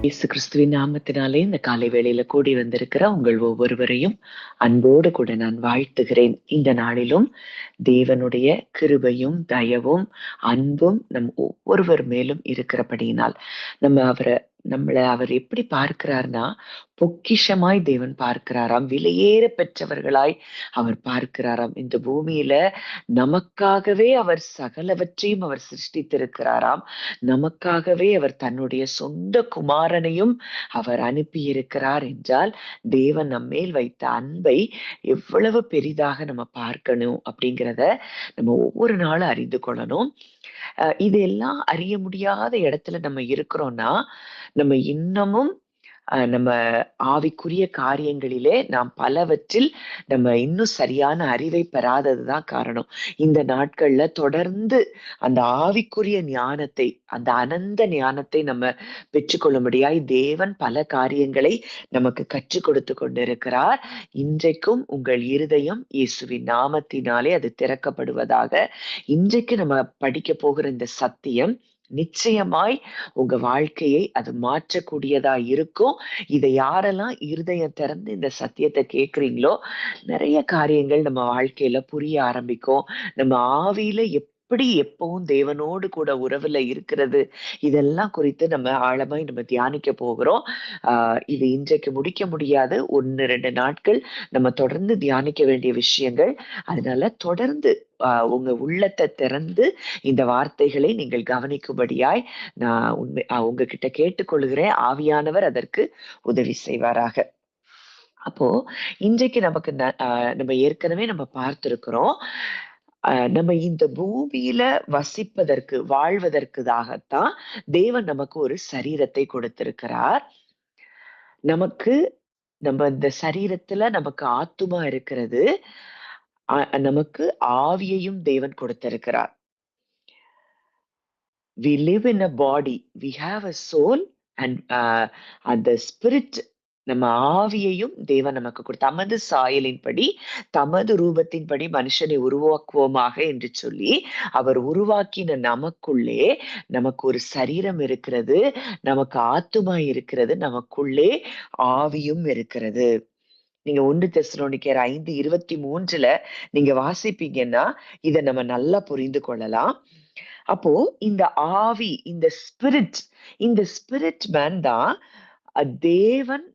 இயேசு கிறிஸ்துவின் நாமத்தினாலே இந்த காலை வேளையில கூடி வந்திருக்கிற உங்கள் ஒவ்வொருவரையும் அன்போடு கூட நான் வாழ்த்துகிறேன். இந்த நாளிலும் தேவனுடைய கிருபையும் தயவும் அன்பும் நம் ஒவ்வொருவர் மேலும் இருக்கிறபடியினால் நம்மள அவர் எப்படி பார்க்கிறார்னா, பொக்கிஷமாய் தேவன் பார்க்கிறாராம். விலையேற பெற்றவர்களாய் அவர் பார்க்கிறாராம். இந்த பூமியில நமக்காகவே அவர் சகலவற்றையும் அவர் சிருஷ்டித்திருக்கிறாராம். நமக்காகவே அவர் தன்னுடைய சொந்த குமாரனையும் அவர் அனுப்பியிருக்கிறார் என்றால், தேவன் நம்மேல் வைத்த அன்பை எவ்வளவு பெரிதாக நம்ம பார்க்கணும் அப்படிங்கிறத நம்ம ஒவ்வொரு நாளும் அறிந்து கொள்ளணும். இதெல்லாம் அறிய முடியாத இடத்துல நம்ம இருக்கிறோம்னா, நம்ம இன்னமும் நம்ம ஆவிக்குரிய காரியங்களிலே நாம் பலவற்றில் நம்ம இன்னும் சரியான அறிவை பெறாததுதான் காரணம். இந்த நாட்கள்ல தொடர்ந்து அந்த ஆவிக்குரிய ஞானத்தை, அந்த அனந்த ஞானத்தை நம்ம பெற்றுக்கொள்ளும்படியாய் தேவன் பல காரியங்களை நமக்கு கற்றுக் கொடுத்து கொண்டிருக்கிறார். இன்றைக்கும் உங்கள் இருதயம் இயேசுவின் நாமத்தினாலே அது திறக்கப்படுவதாக. இன்றைக்கு நம்ம படிக்க போகிற இந்த சத்தியம் நிச்சயமாய் உங்க வாழ்க்கையை அது மாற்றக்கூடியதா இருக்கும். இதை யாரெல்லாம் இருதயம் திறந்து இந்த சத்தியத்தை கேட்கிறீங்களோ, நிறைய காரியங்கள் நம்ம வாழ்க்கையில புரிய ஆரம்பிக்கும். நம்ம ஆவியில எப்படி எப்பவும் தேவனோடு கூட உறவுல இருக்கிறது, இதெல்லாம் குறித்து நம்ம ஆழமாய் நம்ம தியானிக்க போகிறோம். இது இன்றைக்கு முடிக்க முடியாது. 1-2 நாட்கள் நம்ம தொடர்ந்து தியானிக்க வேண்டிய விஷயங்கள். அதனால தொடர்ந்து உங்க உள்ளத்தை திறந்து இந்த வார்த்தைகளை நீங்கள் கவனிக்கும்படியாய் நான் உங்ககிட்ட கேட்டுக்கொள்கிறேன். ஆவியானவர் அதற்கு உதவி செய்வாராக. அப்போ இன்றைக்கு நமக்கு நம்ம ஏற்கனவே நம்ம பார்த்திருக்கிறோம். நம்ம இந்த பூமியில வசிப்பதற்கு, வாழ்வதற்குதாகத்தான் தேவன் நமக்கு ஒரு சரீரத்தை கொடுத்திருக்கிறார். நம்ம இந்த சரீரத்துல நமக்கு ஆத்துமா இருக்கிறது. நமக்கு ஆவியையும் தேவன் கொடுத்திருக்கிறார். We live in a body. We have a soul and the spirit. நம்ம ஆவியையும் தேவன் நமக்கு கொடுத்த தமது சாயலின்படி, தமது ரூபத்தின்படி மனுஷனை உருவாக்குவோமாக என்று சொல்லி அவர் உருவாக்கின நமக்குள்ளே நமக்கு ஒரு சரீரம் இருக்கிறது, நமக்கு ஆத்துமா இருக்கிறது, நமக்குள்ளே ஆவியும் இருக்கிறது. நீங்க 1 தெசலோனிக்கேயர் 5:23 நீங்க வாசிப்பீங்கன்னா இதை நம்ம நல்லா புரிந்து கொள்ளலாம். அப்போ இந்த ஆவி, இந்த ஸ்பிரிட் மேன் தான் தேவன்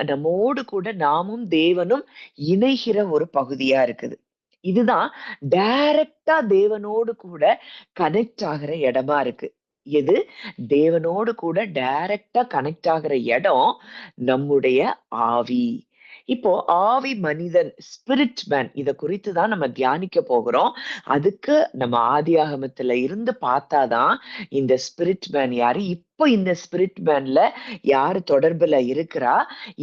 நம்மோடு கூட நாமும் தேவனும் இணைகிற ஒரு பகுதியா இருக்குது. இதுதான் டைரக்டா தேவனோடு கூட கனெக்ட் ஆகிற இடமா இருக்கு. எது? தேவனோடு கூட டைரக்டா கனெக்ட் ஆகிற இடம் நம்முடைய ஆவி. இப்போ ஆவி மனிதன், ஸ்பிரிட் மேன், இத குறித்து தான் நம்ம தியானிக்க போகிறோம். அதுக்கு நம்ம ஆதியாகமத்துல இருந்து பார்த்தாதான் இந்த ஸ்பிரிட் மேன் யாரு, இப்போ இந்த ஸ்பிரிட் மேன்ல யாரு தொடர்புல இருக்கிறா,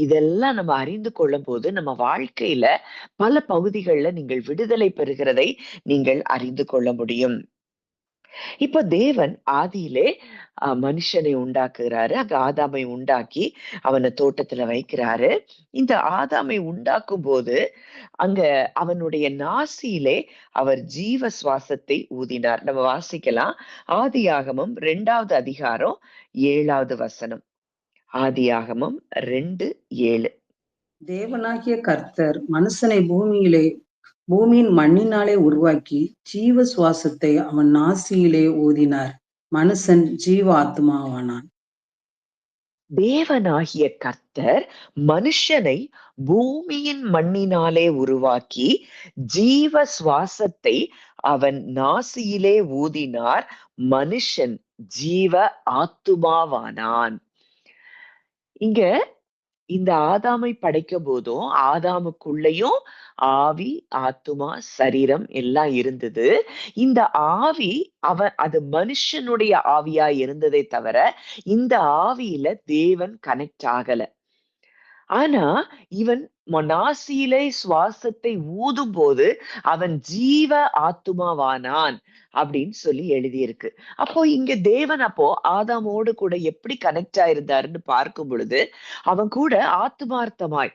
இதெல்லாம் நம்ம அறிந்து கொள்ளும் போது நம்ம வாழ்க்கையில பல பகுதிகளில் நீங்கள் விடுதலை பெறுகிறதை நீங்கள் அறிந்து கொள்ள முடியும். இப்போ தேவன் ஆதியிலே மனுஷனை உண்டாக்குகிறாரு. அங்க ஆதாமை உண்டாக்கி அவனை தோட்டத்துல வைக்கிறாரு. இந்த ஆதாமை உண்டாக்கும் போது அங்க அவனுடைய நாசியிலே அவர் ஜீவ சுவாசத்தை ஊதினார். நம்ம வாசிக்கலாம். ஆதியாகமம் 2வது அதிகாரம் 7வது வசனம். ஆதியாகமம் 2:7. தேவனாகிய கர்த்தர் மனுஷனை பூமியின் மண்ணினாலே உருவாக்கி ஜீவ சுவாசத்தை அவன் நாசியிலே ஊதினார். மனுஷன் ஜீவ ஆத்மாவானான். தேவனாகிய கர்த்தர் மனுஷனை பூமியின் மண்ணினாலே உருவாக்கி ஜீவ சுவாசத்தை அவன் நாசியிலே ஊதினார். மனுஷன் ஜீவ ஆத்துமாவானான். இங்க இந்த ஆதாமை படைக்கும் போதும் ஆதாமுக்குள்ளேயும் ஆவி, ஆத்துமா, சரீரம் எல்லாம் இருந்தது. இந்த ஆவி அது மனுஷனுடைய ஆவியா இருந்ததே தவிர இந்த ஆவியில தேவன் கனெக்ட் ஆகல. ஆனா இவன் நாசியிலே சுவாசத்தை ஊதும் போது அவன் ஜீவ ஆத்துமாவானான் அப்படின்னு சொல்லி எழுதியிருக்கு. அப்போ இங்க தேவன் ஆதாமோடு கூட எப்படி கனெக்ட் ஆயிருந்தாருன்னு பார்க்கும் பொழுது அவன் கூட ஆத்துமார்த்தமாய்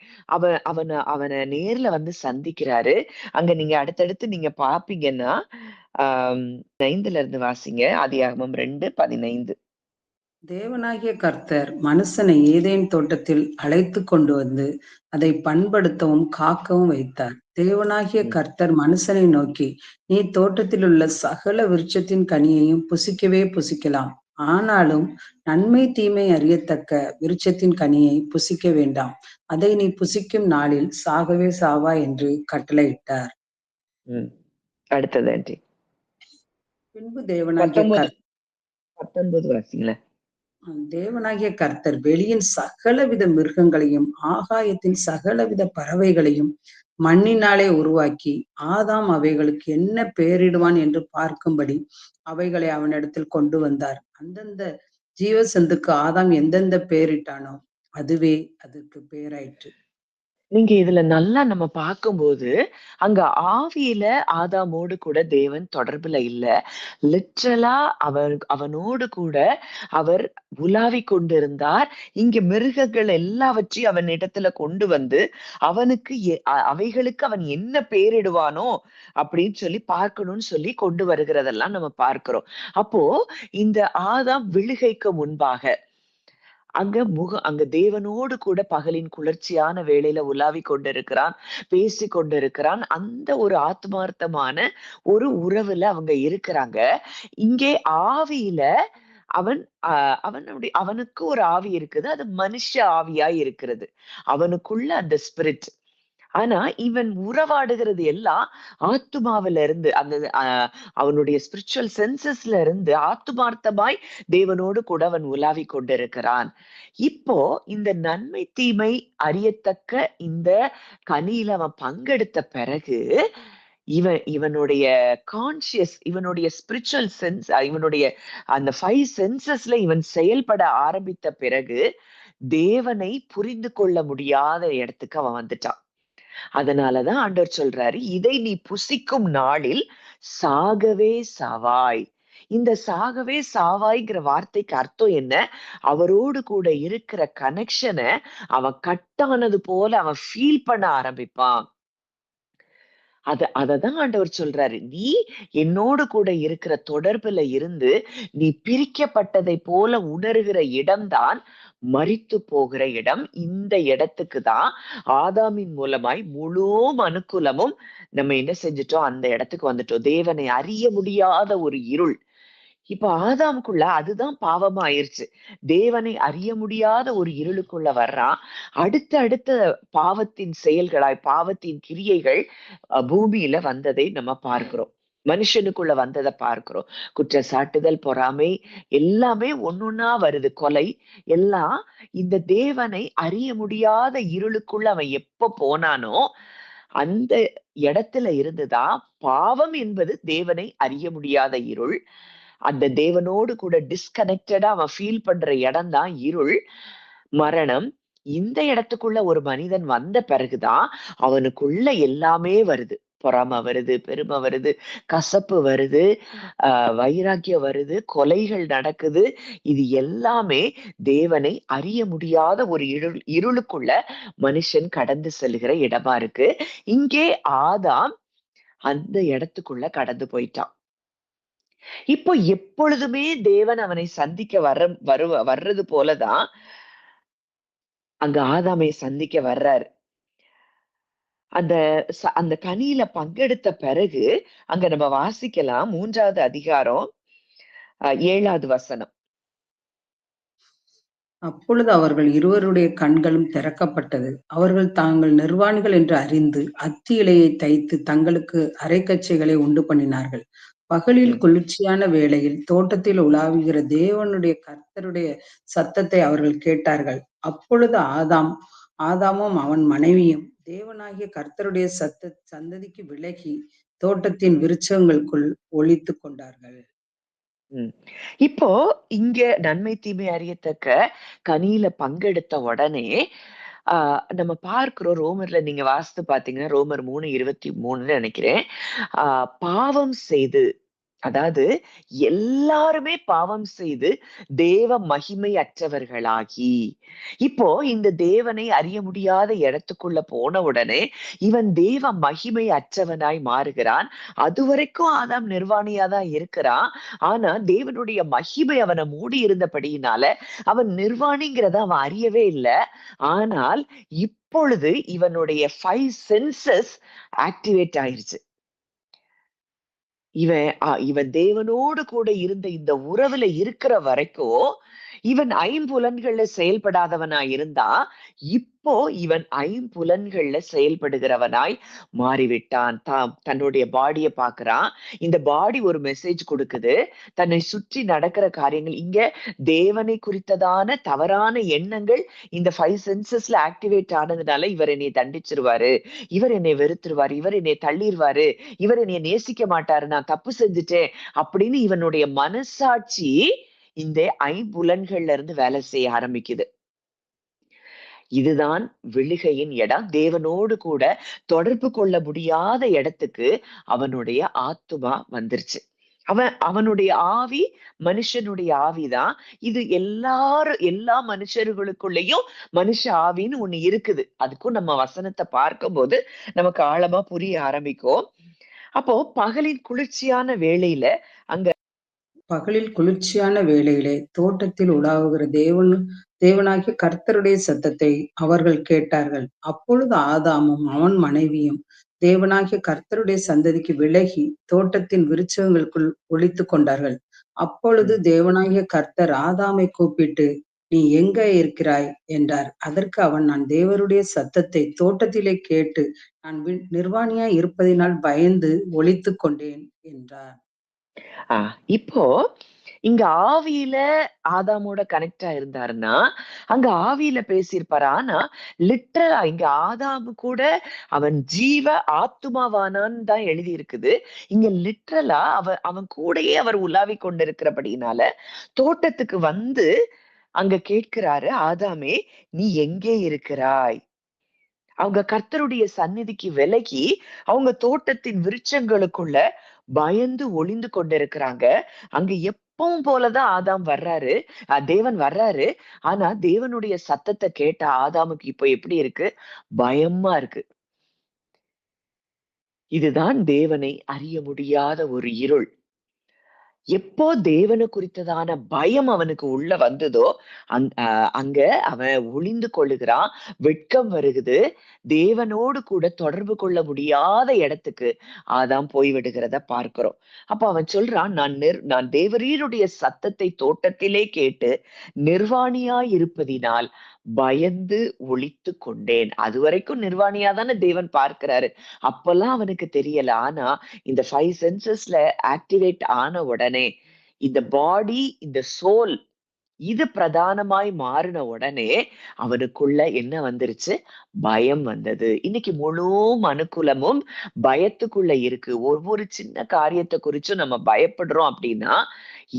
அவனை நேர்ல வந்து சந்திக்கிறாரு. அங்க நீங்க அடுத்தடுத்து நீங்க பாப்பீங்கன்னா 5ல இருந்து வாசிங்க. ஆதியாகமம் 2:15. தேவனாகிய கர்த்தர் மனுஷனை ஏதேன் தோட்டத்தில் அழைத்து கொண்டு வந்து அதை பண்படுத்தவும் காக்கவும் வைத்தார். தேவனாகிய ம். கர்த்தர் மனுஷனை நோக்கி, நீ தோட்டத்தில் உள்ள சகல விருட்சத்தின் கனியையும் புசிக்கவே புசிக்கலாம். ஆனாலும் நன்மை தீமை அறியத்தக்க விருட்சத்தின் கனியை புசிக்க வேண்டாம். அதை நீ புசிக்கும் நாளில் சாகவே சாவா என்று கட்டளையிட்டார். ம். அடுத்தது ஆன்ட்டி. பின்பு தேவனாகிய 19 கர்த்தர் 19 வாசிங்களேன். தேவனாகிய கர்த்தர் வெளியின் சகலவித மிருகங்களையும் ஆகாயத்தின் சகலவித பறவைகளையும் மண்ணினாலே உருவாக்கி ஆதாம் அவைகளுக்கு என்ன பெயரிடுவான் என்று பார்க்கும்படி அவைகளை அவனிடத்தில் கொண்டு வந்தார். அந்தந்த ஜீவசந்துக்கு ஆதாம் எந்தெந்த பெயரிட்டானோ அதுவே அதற்கு பெயராயிற்று. நீங்க இதுல நல்லா நம்ம பார்க்கும்போது, அங்க ஆவியில ஆதாமோடு கூட தேவன் தொடர்புல இல்ல. லிட்ரலா அவனோடு கூட அவர் உலாவிக் கொண்டிருந்தார். இங்க மிருகங்கள் எல்லாவற்றையும் அவனிடத்துல கொண்டு வந்து, அவனுக்கு அவைகளுக்கு அவன் என்ன பெயரிடுவானோ அப்படின்னு சொல்லி பார்க்கணும்னு சொல்லி கொண்டு வருகிறதெல்லாம் நம்ம பார்க்கிறோம். அப்போ இந்த ஆதாம் விழுகைக்கு முன்பாக அங்க தேவனோடு கூட பகலின் குளிர்ச்சியான வேளையில உலாவிக் கொண்டிருக்கிறான், பேசிக் கொண்டிருக்கிறான். அந்த ஒரு ஆத்மார்த்தமான ஒரு உறவுல அவங்க இருக்கிறாங்க. இங்கே ஆவியில அவன் அவனுக்கு ஒரு ஆவி இருக்குது. அது மனுஷ ஆவியாய் இருக்கிறது. அவனுக்குள்ள அந்த ஸ்பிரிட். ஆனா இவன் உறவாடுகிறது எல்லாம் ஆத்துமாவில இருந்து அந்த அவனுடைய ஸ்பிரிச்சுவல் சென்சஸ்ல இருந்து ஆத்துமார்த்தமாய் தேவனோடு கூட அவன் உலாவிக் கொண்டிருக்கிறான். இப்போ இந்த நன்மை தீமை அறியத்தக்க இந்த கனியில அவன் பங்கெடுத்த பிறகு இவனுடைய கான்சியஸ், இவனுடைய ஸ்பிரிச்சுவல் சென்ஸ், இவனுடைய அந்த 5 சென்சஸ்ல இவன் செயல்பட ஆரம்பித்த பிறகு தேவனை புரிந்து கொள்ள முடியாத இடத்துக்கு அவன் வந்துட்டான். அதனாலதான் ஆண்டவர் சொல்றாரு, இதை நீ புசிக்கும் நாளில் சாகவே சாவாய். இந்த சாகவே சாவாய்ங்கிற வார்த்தைக்கு அர்த்தம் என்ன? அவரோடு கூட இருக்கிற கனெக்ஷனை அவன் கட்டானது போல அவன் ஃபீல் பண்ண ஆரம்பிப்பான். அததான் ஆண்டவர் சொல்றாரு, நீ என்னோடு கூட இருக்கிற தொடர்புல இருந்து நீ பிரிக்கப்பட்டதை போல உணர்கிற இடம்தான் மரித்து போகிற இடம். இந்த இடத்துக்கு தான் ஆதாமின் மூலமாய் முழு மனுக்குலமும் நம்ம என்ன செஞ்சுட்டோம்? அந்த இடத்துக்கு வந்துட்டோம். தேவனை அறிய முடியாத ஒரு இருள். இப்ப ஆதாமுக்குள்ள அதுதான் பாவமா ஆயிருச்சு. தேவனை அறிய முடியாத ஒரு இருளுக்குள்ள வர்றான். அடுத்த பாவத்தின் செயல்களாய், பாவத்தின் கிரியைகள் பூமியில வந்ததை நம்ம பார்க்கிறோம். மனுஷனுக்குள்ள வந்ததை பார்க்கிறோம். குற்றச்சாட்டுதல், பொறாமை எல்லாமே ஒன்னொன்னா வருது. கொலை எல்லாம் இந்த தேவனை அறிய முடியாத இருளுக்குள்ள அவன் எப்ப போனானோ அந்த இடத்துல இருந்துதான் பாவம் என்பது தேவனை அறிய முடியாத இருள். அந்த தேவனோடு கூட டிஸ்கனெக்டடா அவன் ஃபீல் பண்ற இடம் தான் இருள், மரணம். இந்த இடத்துக்குள்ள ஒரு மனிதன் வந்த பிறகுதான் அவனுக்குள்ள எல்லாமே வருது. பொறாமை வருது, பெருமை வருது, கசப்பு வருது, வைராக்கியம் வருது, கொலைகள் நடக்குது. இது எல்லாமே தேவனை அறிய முடியாத ஒரு இருளுக்குள்ள மனுஷன் கடந்து செல்கிற இடமா இருக்கு. இங்கே ஆதாம் அந்த இடத்துக்குள்ள கடந்து போயிட்டான். இப்போ எப்பொழுதுமே தேவன் அவனை சந்திக்க வர்றது போலதான் அங்க ஆதாமை சந்திக்க வர்றாரு. அந்த அந்த கனியில பங்கெடுத்த பிறகு அங்க நம்ம வாசிக்கலாம் 3வது அதிகாரம் 7வது வசனம். அப்பொழுது அவர்கள் இருவருடைய கண்களும் திறக்கப்பட்டது. அவர்கள் தாங்கள் நிர்வாணிகள் என்று அறிந்து அத்தி இலையை தைத்து தங்களுக்கு அரைக்கச்சைகளை உண்டு பண்ணினார்கள். பகலில் குளிர்ச்சியான வேளையில் தோட்டத்தில் உலாவுகிற தேவனுடைய கர்த்தருடைய சத்தத்தை அவர்கள் கேட்டார்கள். அப்பொழுது ஆதாமும் அவன் மனைவியும் தேவனாகிய கர்த்தருடைய சந்ததிக்கு விலகி தோட்டத்தின் விருட்சங்களுக்குள் ஒளித்துக் கொண்டார்கள். இப்போ இங்க நன்மை தீமை அறியத்தக்க கனியில பங்கெடுத்த உடனே நம்ம பார்க்கிறோம். ரோமர்ல நீங்க வாசித்து பாத்தீங்கன்னா ரோமர் 3:23 நினைக்கிறேன். பாவம் செய்து அதாவது எல்லாருமே பாவம் செய்து தேவ மகிமை அற்றவர்களாகி, இப்போ இந்த தேவனை அறிய முடியாத இடத்துக்குள்ள போன உடனே இவன் தேவ மகிமை அற்றவனாய் மாறுகிறான். அதுவரைக்கும் ஆதாம் நிர்வாணியா தான் இருக்கிறான். ஆனா தேவனுடைய மகிமை அவனை மூடி இருந்தபடியினால அவன் நிர்வாணிங்கிறத அவன் அறியவே இல்லை. ஆனால் இப்பொழுது இவனுடைய 5 சென்சஸ் ஆக்டிவேட் ஆயிருச்சு. இவன் தேவனோடு கூட இருந்த இந்த உறவுல இருக்கிற வரைக்கும் இவன் ஐம்புலன்கள்ல செயல்படாதவனாய் இருந்தா, இப்போ இவன் ஐம்புலன்கள்ல செயல்படுகிறவனாய் மாறிவிட்டான். தன்னுடைய பாடிய பாக்குறான். இந்த பாடி ஒரு மெசேஜ் கொடுக்குது. தன்னை சுற்றி நடக்கிற காரியங்கள், இங்க தேவனை குறித்ததான தவறான எண்ணங்கள் இந்த 5 சென்சஸ்ல ஆக்டிவேட் ஆனதுனால இவர் என்னை தண்டிச்சிருவாரு, இவர் என்னை வெறுத்துருவாரு, இவர் என்னை தள்ளிடுவாரு, இவர் என்னைய நேசிக்க மாட்டாரு, நான் தப்பு செஞ்சுட்டேன் அப்படின்னு இவனுடைய மனசாட்சி இந்த ஐம்புலன்கள்ல இருந்து வேலை செய்ய ஆரம்பிக்குது. இதுதான் விழுகையின் இடம். தேவனோடு கூட தொடர்பு கொள்ள முடியாத இடத்துக்கு அவனுடைய ஆத்துமா வந்துருச்சு. அவனுடைய ஆவி மனுஷனுடைய ஆவிதான். இது எல்லா மனுஷர்களுக்குள்ளயும் மனுஷ ஆவின்னு ஒண்ணு இருக்குது. அதுக்கும் நம்ம வசனத்தை பார்க்கும்போது நமக்கு ஆழமா புரிய ஆரம்பிக்கும். அப்போ பகலின் குளிர்ச்சியான வேளையில பகலில் குளிர்ச்சியான வேளையிலே தோட்டத்தில் உலாவுகிற தேவனாகிய கர்த்தருடைய சத்தத்தை அவர்கள் கேட்டார்கள். அப்பொழுது ஆதாமும் அவன் மனைவியும் தேவனாகிய கர்த்தருடைய சந்ததிக்கு விலகி தோட்டத்தின் விருட்சங்களுக்குள் ஒளித்துக் கொண்டார்கள். அப்பொழுது தேவனாகிய கர்த்தர் ஆதாமை கூப்பிட்டு, நீ எங்க இருக்கிறாய் என்றார். அதற்கு அவன், நான் தேவருடைய சத்தத்தை தோட்டத்திலே கேட்டு நான் நிர்வாணியாய் இருப்பதினால் பயந்து ஒளித்துக் கொண்டேன் என்றார். இப்போ இங்க ஆவியில ஆதாமோட கனெக்டா இருந்தாருன்னா அங்க ஆவியில பேசியிருப்பாரு. ஆனா லிட்டரலா இங்க ஆதாமு கூட அவன் ஜீவ ஆத்துமாவானான்னு தான் எழுதி இருக்குது. இங்க லிட்டரலா அவன் கூடயே அவர் உலாவி கொண்டிருக்கிறபடினால தோட்டத்துக்கு வந்து அங்க கேட்கிறாரு, ஆதாமே நீ எங்கே இருக்கிறாய்? அவங்க கர்த்தருடைய சந்நிதிக்கு விலகி அவங்க தோட்டத்தின் விருட்சங்களுக்குள்ள பயந்து ஒளிந்து கொண்டிருக்கிறாங்க. அங்க எப்பவும் போலதான் ஆதாம் வர்றாரு, தேவன் வர்றாரு. ஆனா தேவனுடைய சத்தத்தை கேட்ட ஆதாமுக்கு இப்போ எப்படி இருக்கு? பயமா இருக்கு. இதுதான் தேவனை அறிய முடியாத ஒரு இருள். எப்போ தேவனை குறித்ததான பயம் அவனுக்கு உள்ள வந்ததோ அங்க அவன் ஒளிந்து கொள்ளுகிறான். வெட்கம் வருகுது. தேவனோடு கூட தொடர்பு கொள்ள முடியாத இடத்துக்கு ஆதாம் போய்விடுகிறத பார்க்கிறோம். அப்ப அவன் சொல்றான், நான் தேவரீருடைய சத்தத்தை தோட்டத்திலே கேட்டு நிர்வாணியாய் இருப்பதினால் பயந்து ஒளித்து கொண்டேன். அது வரைக்கும் நிர்வாணியா தானே தேவன் பார்க்கிறாரு. அப்பெல்லாம் அவனுக்கு தெரியல. ஆனா இந்த 5 சென்சஸ்ல ஆக்டிவேட் ஆன உடனே இந்த பாடி, இந்த சோல் இது பிரதானமாய் மாறின உடனே அவனுக்குள்ள என்ன வந்துருச்சு? பயம் வந்தது. இன்னைக்கு முழு மனுக்குலமும் பயத்துக்குள்ள இருக்கு. ஒவ்வொரு சின்ன காரியத்தை குறிச்சும் நம்ம பயப்படுறோம் அப்படின்னா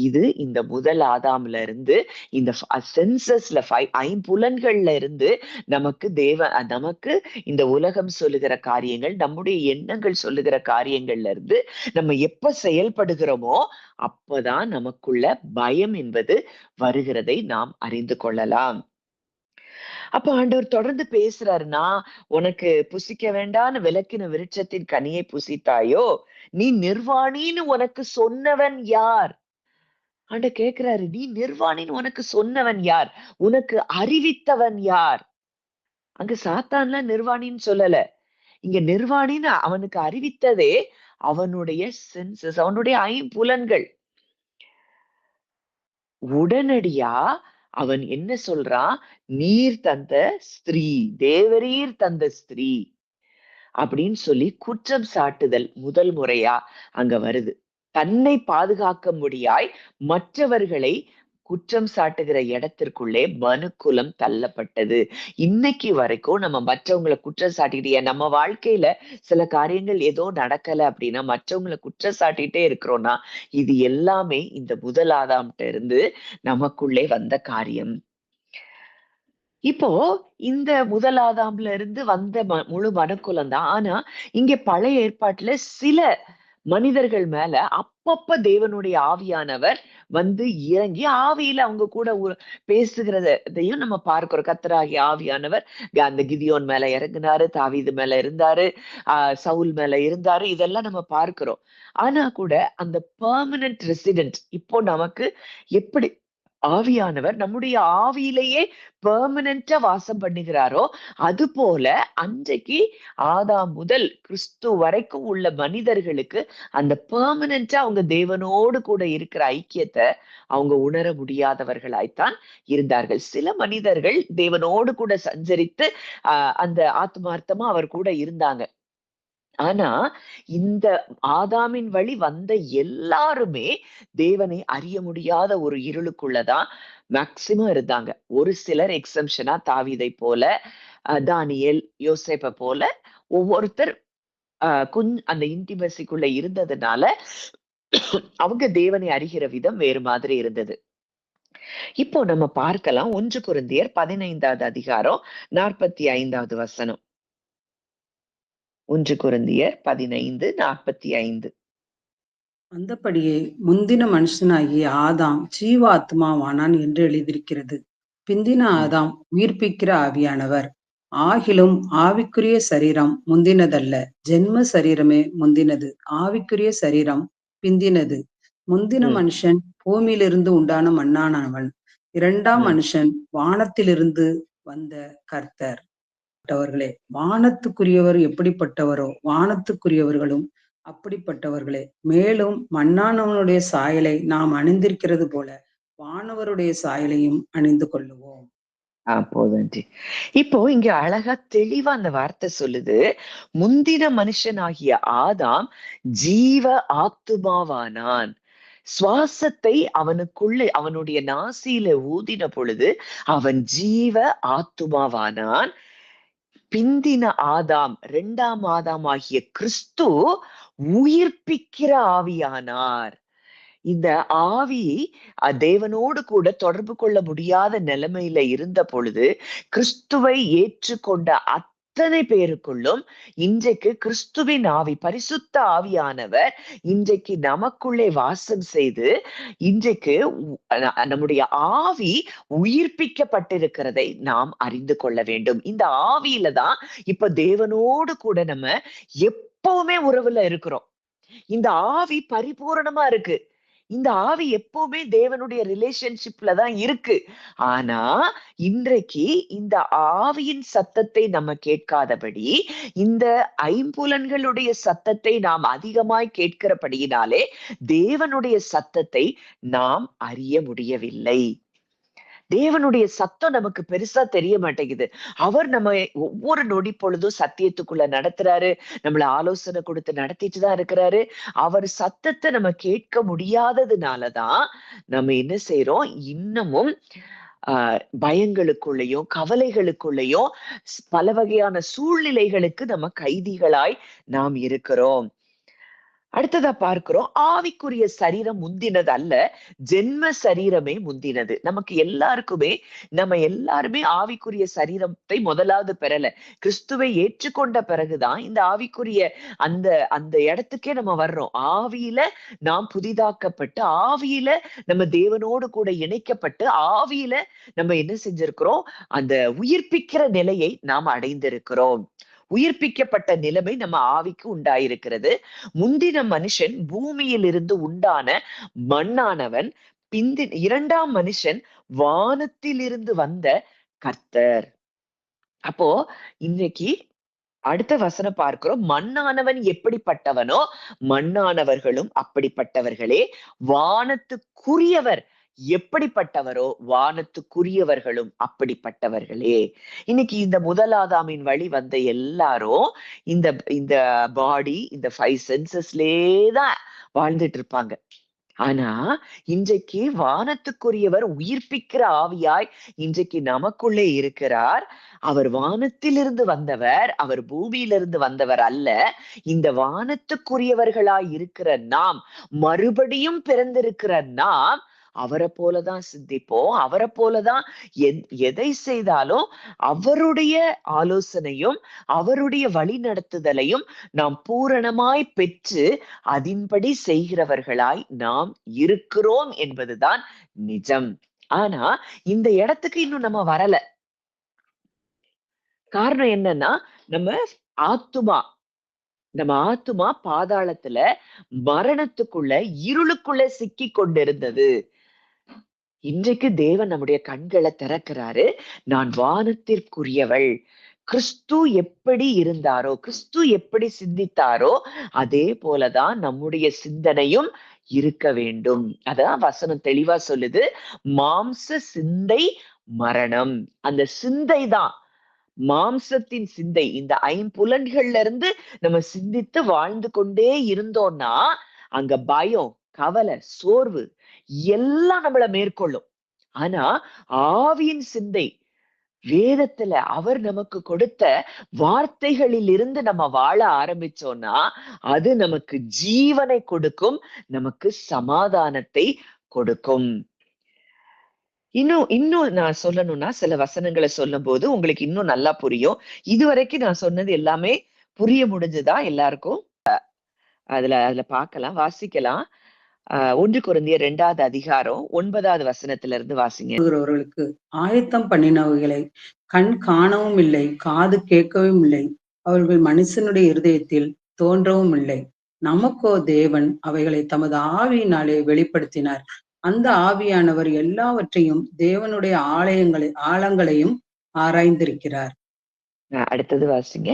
இது இந்த முதல் ஆதாம்ல இருந்து இந்த சென்சஸ்ல ஐம்புலன்கள்ல இருந்து நமக்கு இந்த உலகம் சொல்லுகிற காரியங்கள், நம்முடைய எண்ணங்கள் சொல்லுகிற காரியங்கள்ல இருந்து நம்ம எப்ப செயல்படுகிறோமோ அப்பதான் நமக்குள்ள பயம் என்பது வருகிறதை நாம் அறிந்து கொள்ளலாம். அப்ப ஆண்டவர் தொடர்ந்து பேசுறாருன்னா, உனக்கு புசிக்க வேண்டான்னு விலக்கின விருட்சத்தின் கனியை புசித்தாயோ, நீ நிர்வாணின்னு உனக்கு சொன்னவன் யார்? ஆண்டவர் கேட்கிறாரு, நீ நிர்வாணின்னு உனக்கு சொன்னவன் யார்? உனக்கு அறிவித்தவன் யார்? அங்க சாத்தான்ல நிர்வாணின்னு சொல்லல. இங்க நிர்வாணின்னு அவனுக்கு அறிவித்ததே அவனுடைய சென்சஸ், அவனுடைய ஐம்புலன்கள். உடனடியா அவன் என்ன சொல்றான்? நீர் தந்த ஸ்திரீ, தேவரீர் தந்த ஸ்திரீ அப்படின்னு சொல்லி குற்றம் சாட்டுதல் முதல் முறையா அங்க வருது. தன்னை பாதுகாக்க முடியாய் மற்றவர்களை குற்றம் சாட்டுகிற இடத்திற்குள்ளே மனுக்குலம் தள்ளப்பட்டது. இன்னைக்கு வரைக்கும் நம்ம மற்றவங்களை குற்றம் சாட்டிக்கிட்டே நம்ம வாழ்க்கையில சில காரியங்கள் ஏதோ நடக்கல அப்படின்னா மற்றவங்களை குற்றம் சாட்டிட்டே இருக்கிறோம்னா இது எல்லாமே இந்த முதல் ஆதாம்கிட்ட இருந்து நமக்குள்ளே வந்த காரியம். இப்போ இந்த முதல் ஆதாம்ல இருந்து வந்த முழு மனுக்குலம் தான். ஆனா இங்க பழைய ஏற்பாட்டுல சில மனிதர்கள் மேல அப்பப்ப தேவனுடைய ஆவியானவர் வந்து இறங்கி ஆவியில அவங்க கூட பேசுகிறதையும் நம்ம பார்க்கிறோம். கர்த்தராகிய ஆவியானவர் அந்த கிதியோன் மேல இறங்குனாரு, தாவீது மேல இருந்தாரு, சவுல் மேல இருந்தாரு. இதெல்லாம் நம்ம பார்க்கிறோம். ஆனா கூட அந்த பெர்மனன்ட் ரெசிடென்ட் இப்போ நமக்கு எப்படி ஆவியானவர் நம்முடைய ஆவியிலேயே பெர்மனன்ட்டா வாசம் பண்ணுகிறாரோ, அது போல அன்றைக்கு ஆதாம் முதல் கிறிஸ்து வரைக்கும் உள்ள மனிதர்களுக்கு அந்த பெர்மனன்ட்டா அவங்க தேவனோடு கூட இருக்கிற ஐக்கியத்தை அவங்க உணர முடியாதவர்களாய்த்தான் இருந்தார்கள். சில மனிதர்கள் தேவனோடு கூட சஞ்சரித்து அந்த ஆத்மார்த்தமா அவர் கூட இருந்தாங்க. ஆனா இந்த ஆதாமின் வழி வந்த எல்லாருமே தேவனை அறிய முடியாத ஒரு இருளுக்குள்ளதான் மேக்சிமம் இருந்தாங்க. ஒரு சிலர் எக்ஸம்ஷனா தாவீதை போல, தானியேல், யோசேப்பை போல ஒவ்வொருத்தர் அந்த இன்டிமசிக்குள்ள இருந்ததுனால அவங்க தேவனை அறிகிற விதம் வேறு மாதிரி இருந்தது. இப்போ நம்ம பார்க்கலாம் 1 கொரிந்தியர் 15வது அதிகாரம் 45வது வசனம். 1 கொரிந்தியர் 15:45. அந்தப்படியே முந்தின மனுஷனாகிய ஆதாம் ஜீவாத்மாவானான் என்று எழுதியிருக்கிறது. பிந்தின ஆதாம் உயிர்ப்பிக்கிற ஆவியானவர். ஆகிலும் ஆவிக்குரிய சரீரம் முந்தினதல்ல, ஜென்ம சரீரமே முந்தினது, ஆவிக்குரிய சரீரம் பிந்தினது. முந்தின மனுஷன் பூமியிலிருந்து உண்டான மண்ணானவன், இரண்டாம் மனுஷன் வானத்திலிருந்து வந்த கர்த்தர். வானத்துக்குரியவர் எப்படிப்பட்டவரோ வானத்துக்குரியவர்களும் அப்படிப்பட்டவர்களே. மேலும் மண்ணானவனுடைய சாயலை நாம் அணிந்திருக்கிறது போல வானவருடைய சாயலையும் அணிந்து கொள்ளுவோம். போதன்றி. இப்போ இங்க அழகா தெளிவா அந்த வார்த்தை சொல்லுது, முந்தின மனுஷனாகிய ஆதாம் ஜீவ ஆத்துமாவானான். சுவாசத்தை அவனுக்குள்ள அவனுடைய நாசியில ஊதின பொழுது அவன் ஜீவ ஆத்துமாவானான். பிந்தின ஆதாம், 2ஆம் ஆதாம் ஆகிய கிறிஸ்து உயிர்ப்பிக்கிற ஆவியானார். இந்த ஆவி தேவனோடு கூட தொடர்பு கொள்ள முடியாத நிலைமையில இருந்த பொழுது கிறிஸ்துவை ஏற்றுக்கொண்ட அத்தனை பேருக்குள்ளும் இன்றைக்கு கிறிஸ்துவின் ஆவி, பரிசுத்த ஆவியானவர் இன்றைக்கு நமக்குள்ளே வாசம் செய்து இன்றைக்கு நம்முடைய ஆவி உயிர்ப்பிக்கப்பட்டிருக்கிறதை நாம் அறிந்து கொள்ள வேண்டும். இந்த ஆவியில தான் இப்ப தேவனோடு கூட நம்ம எப்பவுமே உறவுல இருக்கிறோம். இந்த ஆவி பரிபூரணமா இருக்கு. இந்த ஆவி எப்பவுமே தேவனுடைய ரிலேஷன்ஷிப்ல தான் இருக்கு. ஆனா இன்றைக்கு இந்த ஆவியின் சத்தத்தை நம்ம கேட்காதபடி இந்த ஐம்புலன்களுடைய சத்தத்தை நாம் அதிகமாய் கேட்கிறபடியினாலே தேவனுடைய சத்தத்தை நாம் அறிய முடியவில்லை. தேவனுடைய சத்தம் நமக்கு பெருசா தெரிய மாட்டேங்குது. அவர் நம்ம ஒவ்வொரு நொடி பொழுதும் சத்தியத்துக்குள்ள நடத்துறாரு, நம்மள ஆலோசனை கொடுத்து நடத்திட்டு தான் இருக்கிறாரு. அவர் சத்தத்தை நம்ம கேட்க முடியாததுனாலதான் நம்ம என்ன செய்யறோம், இன்னமும் பயங்களுக்குள்ளயும் கவலைகளுக்குள்ளயும் பல வகையான சூழ்நிலைகளுக்கு நம்ம கைதிகளாய் நாம் இருக்கிறோம். அடுத்ததா பார்க்கிறோம், ஆவிக்குரிய சரீரம் முந்தினது அல்ல, ஜென்ம சரீரமே முந்தினது. நமக்கு எல்லாருக்குமே நம்ம எல்லாருமே ஆவிக்குரிய சரீரத்தை முதலாவது பெறல. கிறிஸ்துவை ஏற்றுக்கொண்ட பிறகுதான் இந்த ஆவிக்குரிய அந்த அந்த இடத்துக்கே நம்ம வர்றோம். ஆவியில நாம் புதிதாக்கப்பட்டு, ஆவியில நம்ம தேவனோடு கூட இணைக்கப்பட்டு, ஆவியில நம்ம என்ன செஞ்சிருக்கிறோம், அந்த உயிர்ப்பிக்கிற நிலையை நாம் அடைந்திருக்கிறோம். உயிர்ப்பிக்கப்பட்ட நிலைமை நம்ம ஆவிக்கு உண்டாயிருக்கிறது. முந்தின மனுஷன் பூமியில் இருந்து உண்டான மண்ணானவன், இரண்டாம் மனுஷன் வானத்திலிருந்து வந்த கர்த்தர். அப்போ இன்னைக்கு அடுத்த வசனம் பார்க்கிறோம், மண்ணானவன் எப்படிப்பட்டவனோ மண்ணானவர்களும் அப்படிப்பட்டவர்களே, வானத்துக்குரியவர் எப்படிப்பட்டவரோ வானத்துக்குரியவர்களும் அப்படிப்பட்டவர்களே. இன்னைக்கு இந்த முதலாதாமின் வழி வந்த எல்லாரும் இந்த இந்த பாடி, இந்த 5 சென்சஸ்லேதான் வாழ்ந்துட்டு இருப்பாங்க. ஆனா இன்றைக்கு வானத்துக்குரியவர் உயிர்ப்பிக்கிற ஆவியாய் இன்றைக்கு நமக்குள்ளே இருக்கிறார். அவர் வானத்திலிருந்து வந்தவர், அவர் பூமியிலிருந்து வந்தவர் அல்ல. இந்த வானத்துக்குரியவர்களாய் இருக்கிற நாம், மறுபடியும் பிறந்திருக்கிற நாம் அவரை போலதான் சிந்திப்போம், அவரை போலதான் எதை செய்தாலும் அவருடைய ஆலோசனையும் அவருடைய வழி நடத்துதலையும் நாம் பூரணமாய் பெற்று அதன்படி செய்கிறவர்களாய் நாம் இருக்கிறோம் என்பதுதான் நிஜம். ஆனா இந்த இடத்துக்கு இன்னும் நம்ம வரல. காரணம் என்னன்னா, நம்ம ஆத்துமா பாதாளத்துல மரணத்துக்குள்ள இருளுக்குள்ள சிக்கி கொண்டிருந்தது. இன்றைக்கு தேவன் நம்முடைய கண்களை திறக்கிறாரு. நான் வானத்திற்குரியவள். கிறிஸ்து எப்படி இருந்தாரோ, கிறிஸ்து எப்படி சிந்தித்தாரோ அதே போலதான் நம்முடைய சிந்தனையும் இருக்க வேண்டும். அதான் வசனம் தெளிவா சொல்லுது, மாம்ச சிந்தை மரணம். அந்த சிந்தை தான், மாம்சத்தின் சிந்தை. இந்த ஐம்புலன்கள்ல இருந்து நம்ம சிந்தித்து வாழ்ந்து கொண்டே இருந்தோம்னா அங்க பயம், கவலை, சோர்வு எல்லாம் நம்மள மேற்கொள்ளும். ஆனா ஆவியின் சிந்தை, வேதத்துல அவர் நமக்கு கொடுத்த வார்த்தைகளில் இருந்து நம்ம வாழ ஆரம்பிச்சோம்னா அது நமக்கு ஜீவனை கொடுக்கும், நமக்கு சமாதானத்தை கொடுக்கும். இன்னும் நான் சொல்லணும்னா, சில வசனங்களை சொல்லும் போது உங்களுக்கு இன்னும் நல்லா புரியும். இதுவரைக்கும் நான் சொன்னது எல்லாமே புரிய முடிஞ்சுதா எல்லாருக்கும்? அதுல பார்க்கலாம், வாசிக்கலாம். 1 கொரிந்தியர் 2வது அதிகாரம் 9வது வசனத்துல இருந்து வாசிங்க. ஆயத்தம் பண்ணினவைகளை கண் காணவும் இல்லை, காது கேட்கவும் இல்லை, அவர்கள் மனுஷனுடைய இருதயத்தில் தோன்றவும் இல்லை. நமக்கோ தேவன் அவைகளை தமது ஆவியினாலே வெளிப்படுத்தினார். அந்த ஆவியானவர் எல்லாவற்றையும் தேவனுடைய ஆழங்களையும் ஆராய்ந்திருக்கிறார். அடுத்தது வாசிங்க.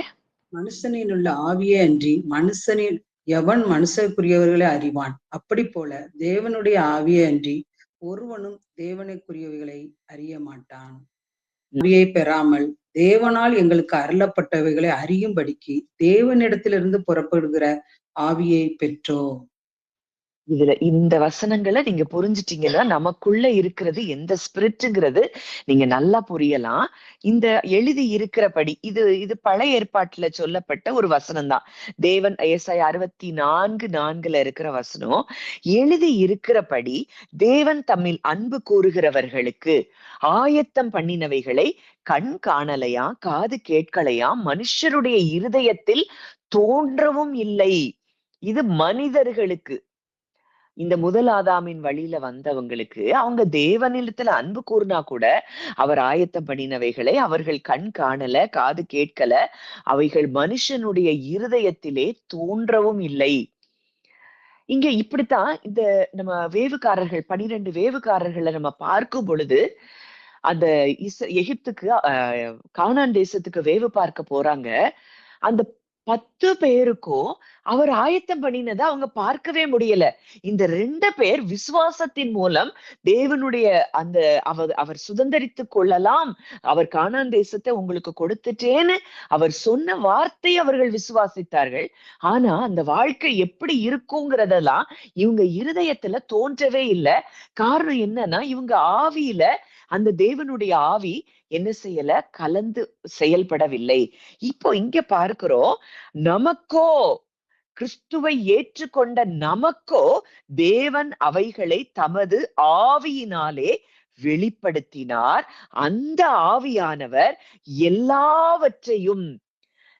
மனுஷனில் உள்ள ஆவியே அன்றி மனுஷனில் எவன் மனுஷருக்குரியவர்களை அறிவான்? அப்படி போல தேவனுடைய ஆவியே அன்றி ஒருவனும் தேவனுக்குரியவைகளை அறிய மாட்டான். ஆவியை பெறாமல் தேவனால் எங்களுக்கு அருளப்பட்டவைகளை அறியும்படிக்கு தேவனிடத்திலிருந்து புறப்படுகிற ஆவியை பெற்றோம். இதுல இந்த வசனங்களை நீங்க புரிஞ்சுட்டீங்கன்னா நமக்குள்ள இருக்கிறது எந்த ஸ்பிரிட்ங்கிறது நீங்க நல்லா புரியலாம். இந்த எழுதி இருக்கிறபடி, இது பழைய ஏற்பாட்டுல சொல்லப்பட்ட ஒரு வசனம் தான். தேவன் ஏசாயா 64:4 இருக்கிற வசனம். எழுதி இருக்கிறபடி தேவன் தம்மில் அன்பு கூறுகிறவர்களுக்கு ஆயத்தம் பண்ணினவைகளை கண் காணலையா, காது கேட்கலையா, மனுஷருடைய இருதயத்தில் தோன்றவும் இல்லை. இது மனிதர்களுக்கு, இந்த முதல் ஆதாமின் வழியில வந்தவங்களுக்கு, அவங்க தேவனிடத்துல அன்பு கூர்னா கூட அவர் ஆயத்தம் பண்ணினவைகளை அவர்கள் கண் காணல, காது கேட்கல, அவைகள் மனுஷனுடைய இருதயத்திலே தோன்றவும் இல்லை. இங்க இப்படித்தான் இந்த நம்ம வேவுக்காரர்கள், 12 வேவுக்காரர்களை நம்ம பார்க்கும் பொழுது, அந்த எகிப்துக்கு கானான் தேசத்துக்கு வேவு பார்க்க போறாங்க. அந்த 10 பேருக்கும் அவர் ஆயத்தம் பண்ணினதை அவங்க பார்க்கவே முடியல. இந்த 2 பேர் விசுவாசத்தின் மூலம் தேவனுடைய அந்த அவர் சுதந்தரித்துக் கொள்ளலாம், அவர் கானான் தேசத்தை உங்களுக்கு கொடுத்துட்டேன்னு அவர் சொன்ன வார்த்தை அவர்கள் விசுவாசித்தார்கள். ஆனா அந்த வாழ்க்கை எப்படி இருக்குங்கிறதெல்லாம் இவங்க இருதயத்துல தோன்றவே இல்லை. காரணம் என்னன்னா, இவங்க ஆவியில அந்த தேவனுடைய ஆவி என்ன செய்யல, கலந்து செயல்படவில்லை. இப்போ இங்க பார்க்கிறோம், நமக்கோ, கிறிஸ்துவை ஏற்றுக்கொண்ட நமக்கோ தேவன் அவைகளை தமது ஆவியினாலே வெளிப்படுத்தினார். அந்த ஆவியானவர் எல்லாவற்றையும்,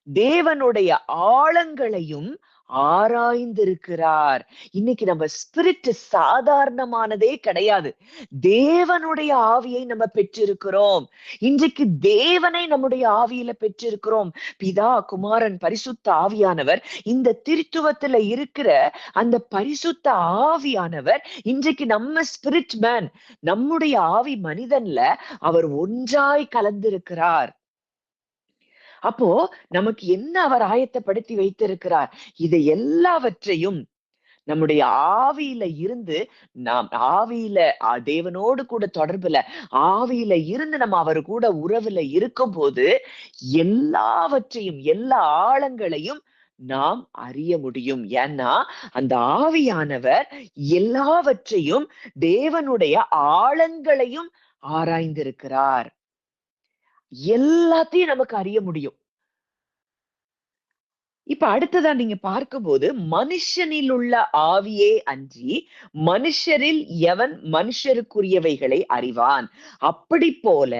தேவனுடைய ஆழங்களையும் ஆராய்ந்திருக்கிறார். இன்னைக்கு நம்ம ஸ்பிரிட் சாதாரணமானதே கிடையாது. தேவனுடைய ஆவியை நம்ம பெற்றிருக்கிறோம். இன்றைக்கு தேவனை நம்முடைய ஆவியில பெற்றிருக்கிறோம். பிதா, குமாரன், பரிசுத்த ஆவியானவர். இந்த திருத்துவத்துல இருக்கிற அந்த பரிசுத்த ஆவியானவர் இன்றைக்கு நம்ம ஸ்பிரிட் மேன், நம்முடைய ஆவி மனிதன்ல அவர் ஒன்றாய் கலந்திருக்கிறார். அப்போ நமக்கு என்ன அவர் ஆயத்தப்படுத்தி வைத்திருக்கிறார்? இதை எல்லாவற்றையும் நம்முடைய ஆவியில இருந்து, நாம் ஆவியில தேவனோடு கூட தொடர்புல, ஆவியில இருந்து நம்ம அவர் கூட உறவுல இருக்கும் போது எல்லாவற்றையும், எல்லா ஆழங்களையும் நாம் அறிய முடியும். ஏன்னா அந்த ஆவியானவர் எல்லாவற்றையும், தேவனுடைய ஆழங்களையும் ஆராய்ந்திருக்கிறார். எல்லாத்தையும் நமக்கு அறிய முடியும். இப்ப அடுத்ததா நீங்க பார்க்கும்போது, மனுஷனில் உள்ள ஆவியே அன்றி மனுஷரில் எவன் மனுஷருக்குரியவைகளை அறிவான்? அப்படி போல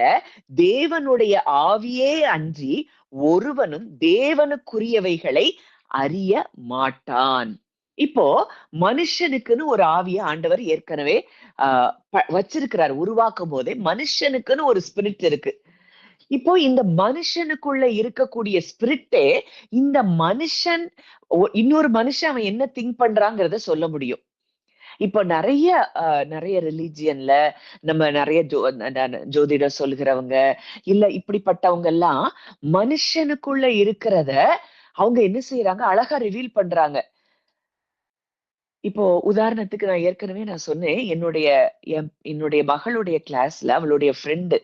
தேவனுடைய ஆவியே அன்றி ஒருவனும் தேவனுக்குரியவைகளை அறிய மாட்டான். இப்போ மனுஷனுக்குன்னு ஒரு ஆவிய ஆண்டவர் ஏற்கனவே வச்சிருக்கிறார். உருவாக்கும் போதே மனுஷனுக்குன்னு ஒரு ஸ்பிரிட் இருக்கு. இப்போ இந்த மனுஷனுக்குள்ள இருக்கக்கூடிய ஸ்பிரிட்டே இந்த மனுஷன் இன்னொரு மனுஷன் அவன் என்ன திங்க் பண்றாங்கிறத சொல்ல முடியும். இப்போ நிறைய ரிலிஜியன்ல நம்ம நிறைய ஜோதிடர் சொல்லுகிறவங்க இல்ல இப்படிப்பட்டவங்க எல்லாம் மனுஷனுக்குள்ள இருக்கிறத அவங்க என்ன செய்யறாங்க, அழகா ரிவீல் பண்றாங்க. இப்போ உதாரணத்துக்கு நான் சொன்னேன், என்னுடைய மகளுடைய கிளாஸ்ல அவளுடைய ஃப்ரெண்டு,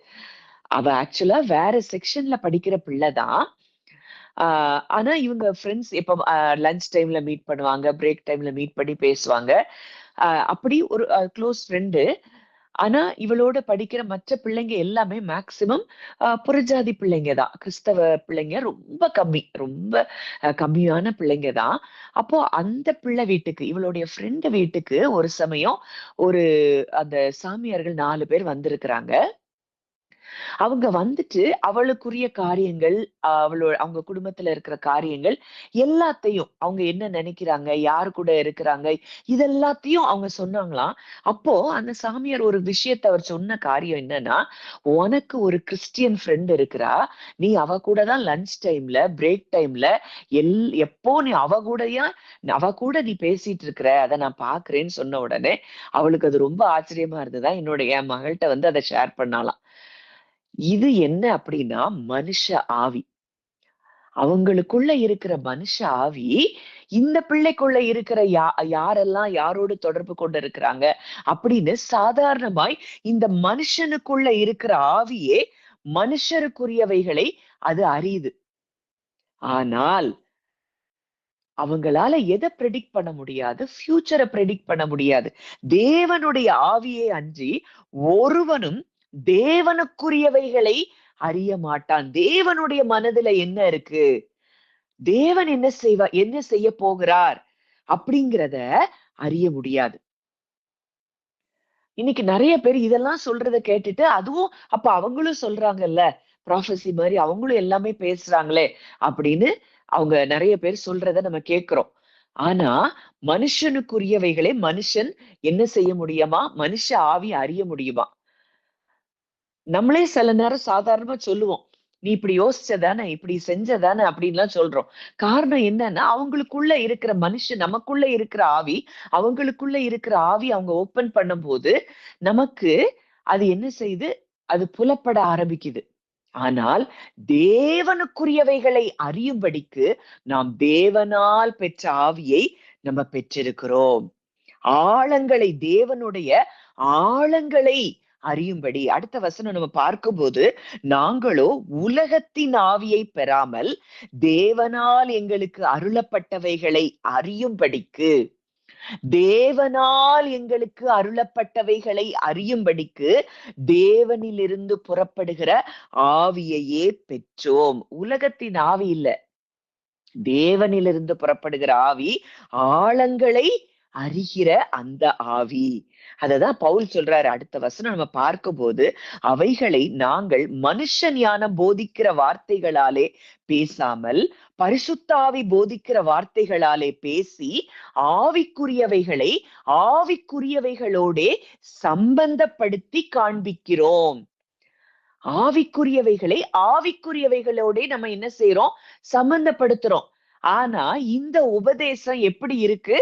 அவ ஆக்சுவலா வேற செக்ஷன்ல படிக்கிற பிள்ளைதான். ஆனா இவங்க ஃப்ரெண்ட்ஸ் இப்ப லஞ்ச் டைம்ல மீட் பண்ணுவாங்க, பிரேக் டைம்ல மீட் பண்ணி பேசுவாங்க. அப்படி ஒரு க்ளோஸ் ஃப்ரெண்டு. ஆனா இவளோட படிக்கிற மற்ற பிள்ளைங்க எல்லாமே மேக்சிமம் புறஜாதி பிள்ளைங்க தான். கிறிஸ்தவ பிள்ளைங்க ரொம்ப கம்மியான பிள்ளைங்க தான். அப்போ அந்த பிள்ளை வீட்டுக்கு, இவளுடைய ஃப்ரெண்டு வீட்டுக்கு ஒரு சமயம் ஒரு அந்த சாமியார்கள் 4 பேர் வந்திருக்கிறாங்க. அவங்க வந்துட்டு அவளுக்குரிய காரியங்கள், அவங்க குடும்பத்துல இருக்கிற காரியங்கள் எல்லாத்தையும், அவங்க என்ன நினைக்கிறாங்க, யாரு கூட இருக்கிறாங்க, இதெல்லாத்தையும் அவங்க சொன்னாங்களாம். அப்போ அந்த சாமியார் ஒரு விஷயத்த அவர் சொன்ன காரியம் என்னன்னா, உனக்கு ஒரு கிறிஸ்டியன் ஃப்ரெண்ட் இருக்கிறா, நீ அவ கூட தான் லஞ்ச் டைம்ல பிரேக் டைம்ல எப்போ நீ அவ கூட நீ பேசிட்டு இருக்கிற, அதை நான் பாக்குறேன்னு சொன்ன உடனே அவளுக்கு அது ரொம்ப ஆச்சரியமா இருந்ததா. என் மகள்கிட்ட வந்து அதை ஷேர் பண்ணாலாம். இது என்ன அப்படின்னா மனுஷ ஆவி. அவங்களுக்குள்ள இருக்கிற மனுஷ ஆவி இந்த பிள்ளைக்குள்ள இருக்கிற யாரெல்லாம் யாரோடு தொடர்பு கொண்டு இருக்கிறாங்க அப்படின்னு சாதாரணமாய் இந்த மனுஷனுக்குள்ள இருக்கிற ஆவியே மனுஷருக்குரியவைகளை அது அறியுது. ஆனால் அவங்களால எதை ப்ரெடிக்ட் பண்ண முடியாது, ஃபியூச்சரை ப்ரெடிக்ட் பண்ண முடியாது. தேவனுடைய ஆவியே அன்றி ஒருவனும் தேவனுக்குரியவைகளை அறிய மாட்டான். தேவனுடைய மனதுல என்ன இருக்கு, தேவன் என்ன செய்ய போகிறார் அப்படிங்கிறத அறிய முடியாது. இன்னைக்கு நிறைய பேர் இதெல்லாம் சொல்றத கேட்டுட்டு, அதுவும் அப்ப அவங்களும் சொல்றாங்கல்ல, ப்ராஃபஸி மாதிரி அவங்களும் எல்லாமே பேசுறாங்களே அப்படின்னு அவங்க நிறைய பேர் சொல்றத நம்ம கேட்கிறோம். ஆனா மனுஷனுக்குரியவைகளை மனுஷன் என்ன செய்ய முடியுமா, மனுஷ ஆவி அறிய முடியுமா? நம்மளே சில நேரம் சாதாரணமா சொல்லுவோம், நீ இப்படி யோசிச்சதானே, இப்படி செஞ்சதானே அப்படின்லாம் சொல்றோம். காரணம் என்னன்னா அவங்களுக்குள்ள இருக்கிற நமக்குள்ள இருக்கிற ஆவி, அவங்களுக்குள்ள இருக்கிற ஆவி அவங்க ஓபன் பண்ணும் போது நமக்கு அது என்ன செய்யுது, அது புலப்பட ஆரம்பிக்குது. ஆனால் தேவனுக்குரியவைகளை அறியும்படிக்கு நாம் தேவனால் பெற்ற ஆவியை நம்ம பெற்றிருக்கிறோம். தேவனுடைய ஆழங்களை அறியும்படி. அடுத்த வசனம் நம்ம பார்க்கும்போது, நாங்களோ உலகத்தின் ஆவியை பெறாமல் தேவனால் எங்களுக்கு அருளப்பட்டவைகளை அறியும்படிக்கு, தேவனால் எங்களுக்கு அருளப்பட்டவைகளை அறியும்படிக்கு தேவனிலிருந்து புறப்படுகிற ஆவியையே பெற்றோம். உலகத்தின் ஆவி இல்ல, தேவனிலிருந்து புறப்படுகிற ஆவி, ஆழங்களை அறிகிற அந்த ஆவி. அததான் பவுல் சொல்றாரு. அடுத்த வசனம் நம்ம பார்க்கும்போது, அவைகளை நாங்கள் மனுஷ ஞானம் போதிக்கிற வார்த்தைகளாலே பேசாமல் பரிசுத்தாவி போதிக்கிற வார்த்தைகளாலே பேசி ஆவிக்குரியவைகளை ஆவிக்குரியவைகளோடே சம்பந்தப்படுத்தி காண்பிக்கிறோம். ஆவிக்குரியவைகளை ஆவிக்குரியவைகளோட நம்ம என்ன செய்யறோம், சம்பந்தப்படுத்துறோம். ஆனா இந்த உபதேசம் எப்படி இருக்கு,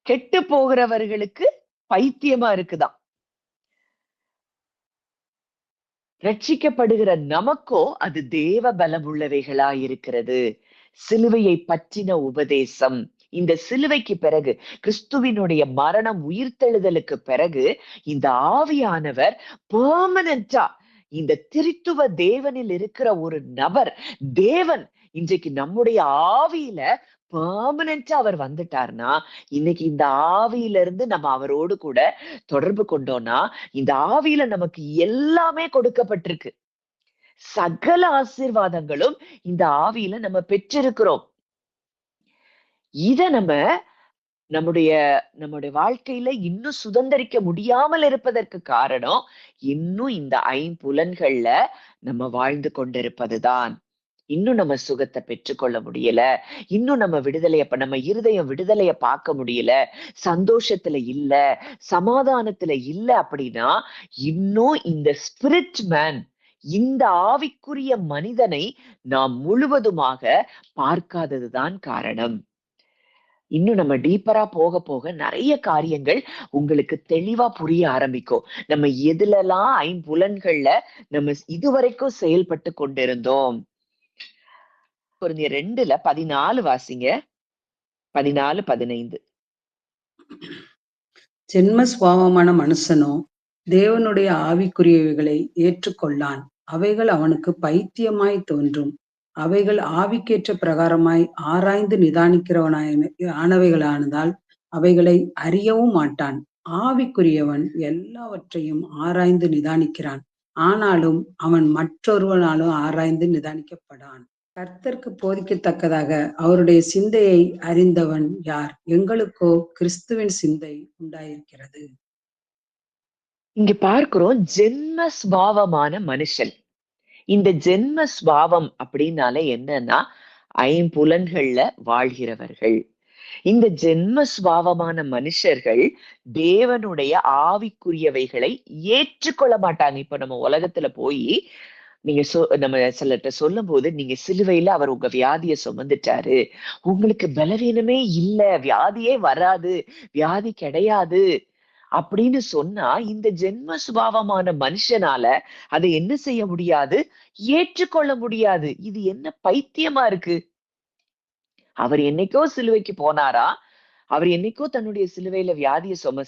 கெட்டு போகிறவர்களுக்கு பைத்தியமா இருக்குதான். ரட்சிக்கப்படுகிற நமக்கோ அது தேவ பலம் உள்ளவைகளா இருக்கிறது. சிலுவையை பற்றின உபதேசம், இந்த சிலுவைக்கு பிறகு, கிறிஸ்துவினுடைய மரணம் உயிர்த்தெழுதலுக்கு பிறகு இந்த ஆவியானவர் பெர்மனண்டா இந்த திரித்துவ தேவனில் இருக்கிற ஒரு நபர், தேவன் இன்றைக்கு நம்முடைய ஆவியில பெர்மனண்டா அவர் வந்துட்டார்னா, இன்னைக்கு இந்த ஆவியில இருந்து நம்ம அவரோடு கூட தொடர்பு கொண்டோம்னா, இந்த ஆவியில நமக்கு எல்லாமே கொடுக்கப்பட்டிருக்கு. சகல ஆசீர்வாதங்களும் இந்த ஆவியில நம்ம பெற்றிருக்கிறோம். இத நம்முடைய நம்முடைய வாழ்க்கையில இன்னும் சுதந்திரிக்க முடியாமல் இருப்பதற்கு காரணம் இன்னும் இந்த ஐம்புலன்கள்ல நம்ம வாழ்ந்து கொண்டிருப்பதுதான். இன்னும் நம்ம சுகத்தை பெற்றுக்கொள்ள முடியல, இன்னும் நம்ம நம்ம இருதயம் விடுதலைய பார்க்க முடியல, சந்தோஷத்துல இல்ல, சமாதானத்துல இல்ல அப்படின்னா இன்னும் இந்த ஸ்பிரிட் மேன், இந்த ஆவிக்குரிய மனிதனை நாம் முழுவதுமாக பார்க்காததுதான் காரணம். இன்னும் நம்ம டீப்பரா போக போக நிறைய காரியங்கள் உங்களுக்கு தெளிவா புரிய ஆரம்பிக்கும். நம்ம எதுலலாம் ஐம்புலன்கள்ல நம்ம இதுவரைக்கும் செயல்பட்டு கொண்டிருந்தோம். கொரிந்தியர் 2:14 வாசிங்க. 14, 15. ஜென்ம சுபாவமான மனுஷனோ தேவனுடைய ஆவிக்குரியவைகளை ஏற்றுக்கொள்ளான். அவைகள் அவனுக்கு பைத்தியமாய் தோன்றும். அவைகள் ஆவிக்கேற்ற பிரகாரமாய் ஆராய்ந்து ஆனவைகளானதால் அவைகளை அறியவும் மாட்டான். ஆவிக்குரியவன் எல்லாவற்றையும் ஆராய்ந்து நிதானிக்கிறான். ஆனாலும் அவன் மற்றொருவனாலும் ஆராய்ந்து நிதானிக்கப்படான். கர்த்தருக்கு போதிக்கத்தக்கதாக அவருடைய சிந்தையை அறிந்தவன் யார்? எங்களுக்கோ கிறிஸ்துவின் சிந்தை உண்டாயிருக்கிறது. இங்க பார்க்கிறோம் ஜென்ம சுபாவமான மனுஷன். இந்த ஜென்ம சுபாவம் அப்படின்னாலே என்னன்னா ஐம்புலன்கள்ல வாழ்கிறவர்கள். இந்த ஜென்ம சுபாவமான மனுஷர்கள் தேவனுடைய ஆவிக்குரியவைகளை ஏற்றுக்கொள்ள மாட்டாங்க. இப்ப நம்ம உலகத்துல போய் நீங்க நம்ம சிலர்கிட்ட சொல்லும் போது, நீங்க சிலுவையில அவர் உங்க வியாதியை சுமந்துட்டாரு, உங்களுக்கு பலவீனமே இல்ல, வியாதியே வராது, வியாதி கிடையாது அப்படின்னு சொன்னா இந்த ஜென்ம சுபாவமான மனுஷனால அதை என்ன செய்ய முடியாது, ஏற்றுக்கொள்ள முடியாது. இது என்ன பைத்தியமா இருக்கு? அவர் என்னைக்கோ சிலுவைக்கு போனாரா, அவர் என்னைக்கோ தன்னுடைய சிலுவையில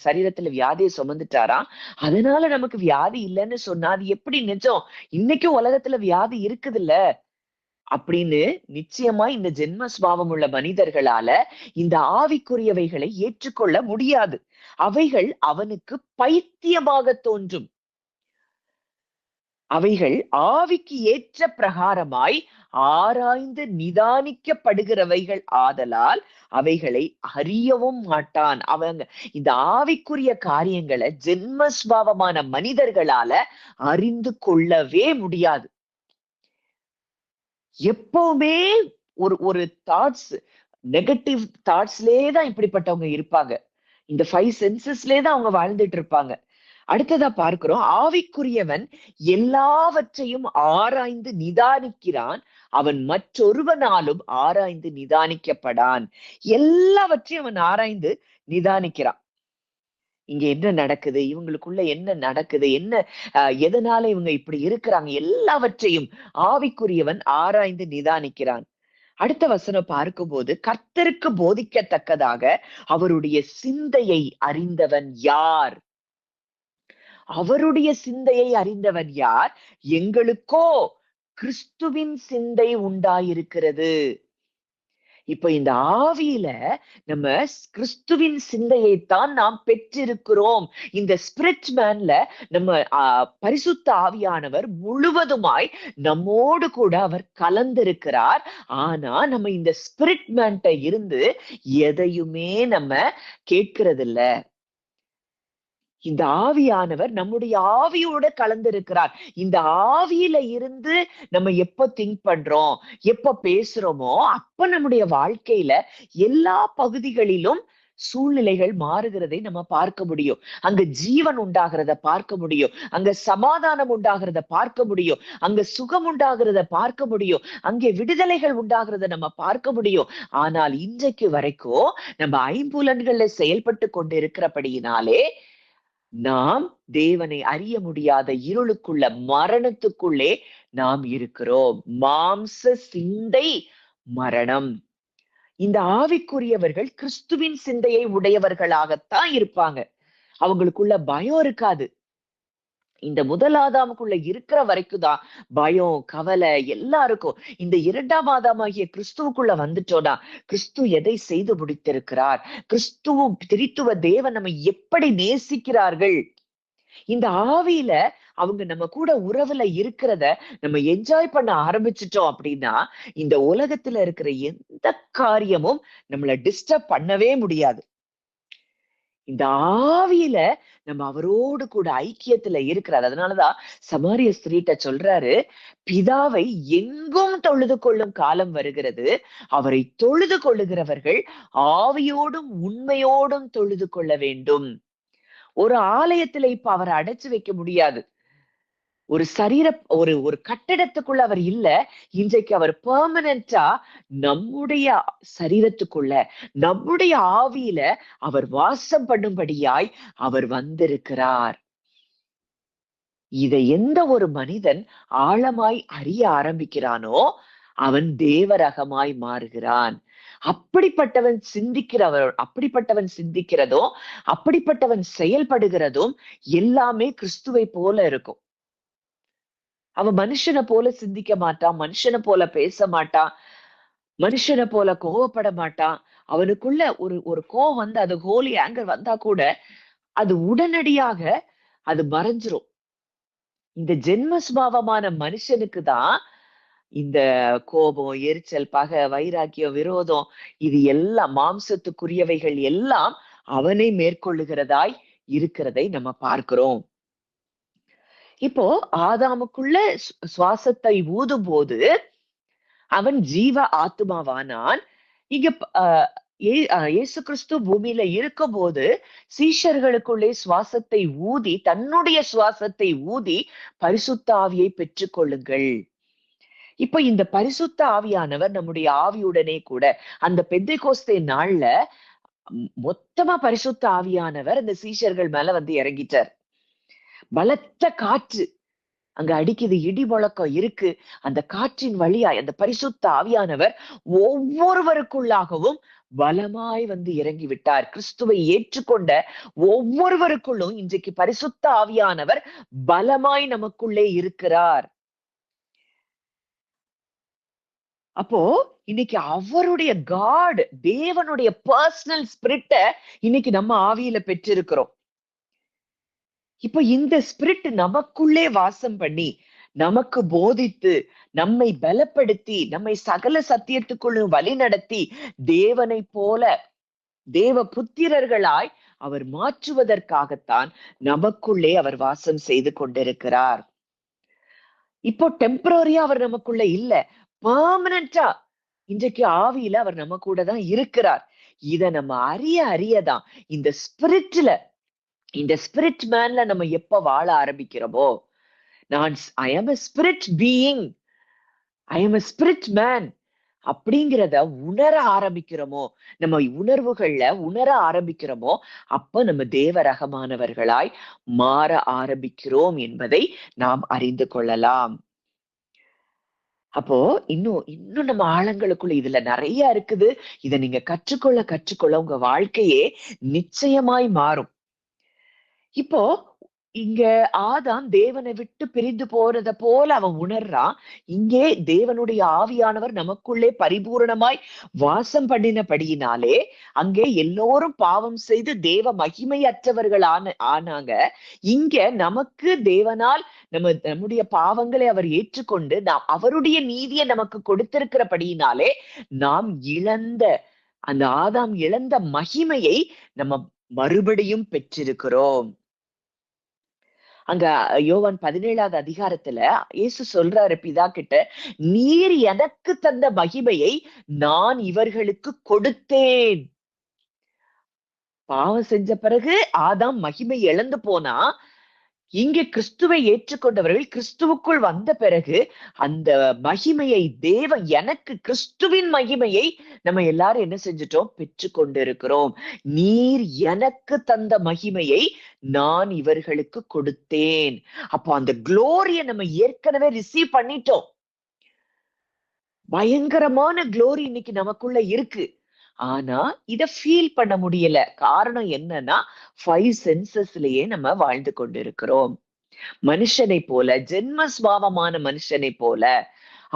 சரீரத்துல வியாதியை சுமந்துட்டாரா, அதனால நமக்கு வியாதி இல்லைன்னு சொன்னா அது எப்படி நிஜம்? இன்னைக்கும் உலகத்துல வியாதி இருக்குதுல்ல அப்படின்னு நிச்சயமா இந்த ஜென்ம சுபாவம் உள்ள மனிதர்களால இந்த ஆவிக்குரியவைகளை ஏற்றுக்கொள்ள முடியாது. அவைகள் அவனுக்கு பைத்தியமாக தோன்றும். அவைகள் ஆவிக்கு ஏற்ற பிரகாரமாய் ஆராய்ந்து நிதானிக்கப்படுகிறவைகள் ஆதலால் அவைகளை அறியவும் மாட்டான். அவங்க இந்த ஆவிக்குரிய காரியங்களை ஜென்ம சுபாவமான மனிதர்களால அறிந்து கொள்ளவே முடியாது. எப்பவுமே ஒரு தாட்ஸ், நெகட்டிவ் தாட்ஸ்லயே தான் இப்படிப்பட்டவங்க இருப்பாங்க. இந்த 5 சென்சஸ்லயே தான் அவங்க வாழ்ந்துட்டு இருப்பாங்க. அடுத்ததா பார்க்கிறோம், ஆவிக்குரியவன் எல்லாவற்றையும் ஆராய்ந்து நிதானிக்கிறான், அவன் மற்றொருவனாலும் ஆராய்ந்து நிதானிக்கப்படான். எல்லாவற்றையும் அவன் ஆராய்ந்து நிதானிக்கிறான். இங்க என்ன நடக்குது, இவங்களுக்குள்ள என்ன நடக்குது, என்ன எதனால இவங்க இப்படி இருக்கிறாங்க, எல்லாவற்றையும் ஆவிக்குரியவன் ஆராய்ந்து நிதானிக்கிறான். அடுத்த வசனம் பார்க்கும்போது, கர்த்தருக்கு போதிக்கத்தக்கதாக அவருடைய சிந்தையை அறிந்தவன் யார்? அவருடைய சிந்தையை அறிந்தவன் யார்? எங்களுக்கோ கிறிஸ்துவின் சிந்தை உண்டாயிருக்கிறது. இப்ப இந்த ஆவியில நம்ம கிறிஸ்துவின் சிந்தையைத்தான் நாம் பெற்றிருக்கிறோம். இந்த ஸ்பிரிட் மேன்ல நம்ம பரிசுத்த ஆவியானவர் முழுவதுமாய் நம்மோடு கூட அவர் கலந்திருக்கிறார். ஆனா நம்ம இந்த ஸ்பிரிட் மேன்ட்ட இருந்து எதையுமே நம்ம கேட்கிறது இல்ல. இந்த ஆவியானவர் நம்முடைய ஆவியோட கலந்திருக்கிறார். இந்த ஆவியில இருந்து நம்ம எப்ப திங்க் பண்றோம், எப்ப பேசுறோமோ அப்ப நம்முடைய வாழ்க்கையில எல்லா பகுதிகளிலும் சூழ்நிலைகள் மாறுகிறதை நம்ம பார்க்க முடியும். அங்க ஜீவன் உண்டாகிறத பார்க்க முடியும், அங்க சமாதானம் உண்டாகிறத பார்க்க முடியும், அங்க சுகம் உண்டாகிறத பார்க்க முடியும், அங்கே விடுதலைகள் உண்டாகிறத நம்ம பார்க்க முடியும். ஆனால் இன்றைக்கு வரைக்கும் நம்ம ஐம்புலன்கள்ல செயல்பட்டு கொண்டு இருக்கிறபடியினாலே நாம் தேவனை அறிய முடியாத இருளுக்குள்ள, மரணத்துக்குள்ளே நாம் இருக்கிறோம். மாம்ச சிந்தை மரணம். இந்த ஆவிக்குரியவர்கள் கிறிஸ்துவின் சிந்தையை உடையவர்களாகத்தான் இருப்பாங்க. அவங்களுக்குள்ள பயம் இருக்காது. இந்த முதல் ஆதாமுக்குள்ள இருக்கிற வரைக்கும் தான் பயம், கவலை எல்லாருக்கும். இந்த 2ஆம் ஆதாமாகிய கிறிஸ்துவுக்குள்ள வந்துட்டோம்னா, கிறிஸ்து எதை செய்து முடித்திருக்கிறார், கிறிஸ்துவும் திரித்துவ தேவன் நம்ம எப்படி நேசிக்கிறார்கள், இந்த ஆவியில அவங்க நம்ம கூட உறவுல இருக்கிறத நம்ம என்ஜாய் பண்ண ஆரம்பிச்சிட்டோம் அப்படின்னா இந்த உலகத்துல இருக்கிற எந்த காரியமும் நம்மள டிஸ்டர்ப் பண்ணவே முடியாது. இந்த ஆவியில நம்ம அவரோடு கூட ஐக்கியத்துல இருக்கிறார். அதனாலதான் சமாரிய ஸ்திரீட்ட சொல்றாரு, பிதாவை எங்கும் தொழுது கொள்ளும் காலம் வருகிறது, அவரை தொழுது கொள்ளுகிறவர்கள் ஆவியோடும் உண்மையோடும் தொழுது கொள்ள வேண்டும். ஒரு ஆலயத்துல இப்ப அவரை அடைச்சு வைக்க முடியாது. ஒரு ஒரு ஒரு கட்டடத்துக்குள்ள அவர் இல்ல. இன்றைக்கு அவர் பெர்மனண்டா நம்முடைய சரீரத்துக்குள்ள, நம்முடைய ஆவியில அவர் வாசம் பண்ணும்படியாய் அவர் வந்திருக்கிறார். இதை எந்த ஒரு மனிதன் ஆழமாய் அறிய ஆரம்பிக்கிறானோ அவன் தேவரகமாய் மாறுகிறான். அப்படிப்பட்டவன் சிந்திக்கிறதும் அப்படிப்பட்டவன் செயல்படுகிறதும் எல்லாமே கிறிஸ்துவை போல இருக்கும். அவன் மனுஷனை போல சிந்திக்க மாட்டான், மனுஷனை போல பேச மாட்டான், மனுஷனை போல கோவப்பட மாட்டான். அவனுக்குள்ள ஒரு கோவம் வந்து அது ஹோலி ஆங்கர் வந்தா கூட அது உடனடியாக அது மறைஞ்சிரும். இந்த ஜென்ம சுபாவமான மனுஷனுக்கு தான் இந்த கோபம், எரிச்சல், பகை, வைராக்கியம், விரோதம் இது எல்லாம் மாம்சத்துக்குரியவைகள் எல்லாம் அவனை மேற்கொள்ளுகிறதாய் இருக்கிறதை நம்ம பார்க்கிறோம். இப்போ ஆதாமுக்குள்ள சுவாசத்தை ஊதும் போது அவன் ஜீவ ஆத்மாவானான். இங்க இயேசு கிறிஸ்து பூமியில இருக்கும் போது சீஷர்களுக்குள்ளே சுவாசத்தை ஊதி, தன்னுடைய சுவாசத்தை ஊதி பரிசுத்த ஆவியை பெற்றுக் கொள்ளுங்கள். இப்ப இந்த பரிசுத்த ஆவியானவர் நம்முடைய ஆவியுடனே கூட அந்த பெந்தைக்கோஸ்தே நாள்ல மொத்தமா பரிசுத்த ஆவியானவர் அந்த சீஷர்கள் மேல வந்து இறங்கிட்டார். பலத்த காற்று அங்க அடிக்குது, இடி முழக்கம் இருக்கு. அந்த காற்றின் வழியா அந்த பரிசுத்த ஆவியானவர் ஒவ்வொருவருக்குள்ளாகவும் பலமாய் வந்து இறங்கி விட்டார். கிறிஸ்துவை ஏற்றுக்கொண்ட ஒவ்வொருவருக்குள்ளும் இன்றைக்கு பரிசுத்த ஆவியானவர் பலமாய் நமக்குள்ளே இருக்கிறார். அப்போ இன்னைக்கு அவருடைய தேவனுடைய பர்சனல் ஸ்பிரிட்ட இன்னைக்கு நம்ம ஆவியில பெற்றிருக்கிறோம். இப்ப இந்த ஸ்பிரிட் நமக்குள்ளே வாசம் பண்ணி, நமக்கு போதித்து, நம்மை பலப்படுத்தி, நம்மை சகல சத்தியத்துக்குள்ள வழி நடத்தி, தேவனை போல தேவ புத்திரர்களாய் அவர் மாற்றுவதற்காகத்தான் நமக்குள்ளே அவர் வாசம் செய்து கொண்டிருக்கிறார். இப்போ டெம்பரரியா அவர் நமக்குள்ள இல்ல, பெர்மனண்டா இன்றைக்கு ஆவியில அவர் நம்ம கூட தான் இருக்கிறார். இத நம்ம அறியதான் இந்த ஸ்பிரிட் மேன்ல நம்ம எப்ப வாழ ஆரம்பிக்கிறோமோ, ஐ ஆம் a spirit being, ஐ ஆம் a spirit man அப்படிங்கிறத உணர ஆரம்பிக்கிறோமோ, நம்ம உணர்வுகள்ல உணர ஆரம்பிக்கிறோமோ, அப்ப நம்ம தேவரகமானவர்களாய் மாற ஆரம்பிக்கிறோம் என்பதை நாம் அறிந்து கொள்ளலாம். அப்போ இன்னும் நம்ம ஆழங்களுக்குள்ள இதுல நிறைய இருக்குது. இதை நீங்க கற்றுக்கொள்ள உங்க வாழ்க்கையே நிச்சயமாய் மாறும். இப்போ இங்க ஆதாம் தேவனை விட்டு பிரிந்து போறத போல அவன் உணர்றான். இங்கே தேவனுடைய ஆவியானவர் நமக்குள்ளே பரிபூரணமாய் வாசம் பண்ணினபடியினாலே அங்கே எல்லோரும் பாவம் செய்து தேவ மகிமையற்றவர்கள் ஆனாங்க. இங்க நமக்கு தேவனால் நம்முடைய பாவங்களை அவர் ஏற்றுக்கொண்டு அவருடைய நீதியை நமக்கு கொடுத்திருக்கிறபடியினாலே நாம் அந்த ஆதாம் இழந்த மகிமையை நம்ம மறுபடியும் பெற்றிருக்கிறோம். அங்க யோவான் 17வது அதிகாரத்துல இயேசு சொல்றாரு பிதா கிட்ட, நீர் எனக்கு தந்த மகிமையை நான் இவர்களுக்கு கொடுத்தேன். பாவம் செஞ்ச பிறகு ஆதாம் மகிமை இழந்து போனா, இங்கே கிறிஸ்துவை ஏற்றுக்கொண்டவர்கள் கிறிஸ்துவுக்குள் வந்த பிறகு அந்த மகிமையை கிறிஸ்துவின் மகிமையை நம்ம எல்லாரும் என்ன செஞ்சிட்டோம், பெற்று கொண்டிருக்கிறோம். நீர் எனக்கு தந்த மகிமையை நான் இவர்களுக்கு கொடுத்தேன். அப்போ அந்த குளோரிய நம்ம ஏற்கனவே ரிசீவ் பண்ணிட்டோம். பயங்கரமான குளோரி இன்னைக்கு நமக்குள்ள இருக்கு. ஆனா இத ஃபீல் பண்ண முடியல. காரணம் என்னன்னா 5 சென்சஸ்லயே நம்ம வாழ்ந்து கொண்டிருக்கிறோம். மனுஷனை போல, ஜென்ம சுபாவமான மனுஷனை போல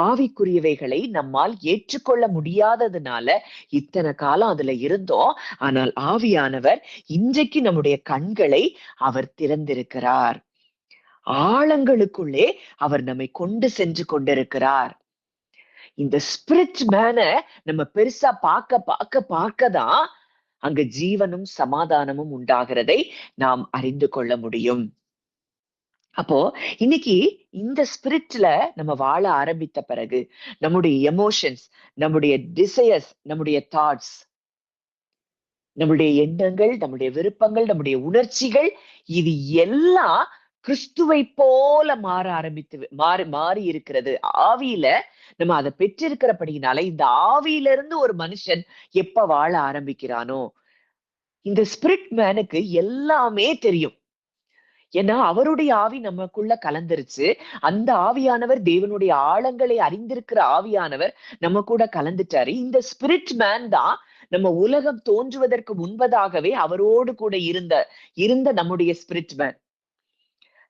ஆவிக்குரியவைகளை நம்மால் ஏற்றுக்கொள்ள முடியாததுனால இத்தனை காலம் அதுல இருந்தோம். ஆனால் ஆவியானவர் இன்றைக்கு நம்முடைய கண்களை அவர் திறந்திருக்கிறார். ஆழங்களுக்குள்ளே அவர் நம்மை கொண்டு சென்று கொண்டிருக்கிறார். இந்த ஸ்பிரிட் மேன நம்ம பெருசா பார்க்கதான் அங்க ஜீவனும் சமாதானமும் உண்டாகிறதை நாம் அறிந்து கொள்ள முடியும். அப்போ இன்னைக்கு இந்த ஸ்பிரிட்ல நம்ம வாழ ஆரம்பித்த பிறகு நம்முடைய எமோஷன்ஸ், நம்முடைய டிசையர்ஸ், நம்முடைய தாட்ஸ், நம்முடைய எண்ணங்கள், நம்முடைய விருப்பங்கள், நம்முடைய உணர்ச்சிகள், இது எல்லாம் கிறிஸ்துவை போல மாறி இருக்கிறது. ஆவியில நம்ம அதை பெற்றிருக்கிறபடினால இந்த ஆவியில இருந்து ஒரு மனுஷன் எப்ப வாழ ஆரம்பிக்கிறானோ, இந்த ஸ்பிரிட் மேனுக்கு எல்லாமே தெரியும். ஏன்னா அவருடைய ஆவி நமக்குள்ள கலந்துருச்சு. அந்த ஆவியானவர், தேவனுடைய ஆழங்களை அறிந்திருக்கிற ஆவியானவர் நம்ம கூட கலந்துட்டாரு. இந்த ஸ்பிரிட் மேன் தான் நம்ம உலகம் தோன்றுவதற்கு முன்பதாகவே அவரோடு கூட இருந்த நம்முடைய ஸ்பிரிட் மேன்.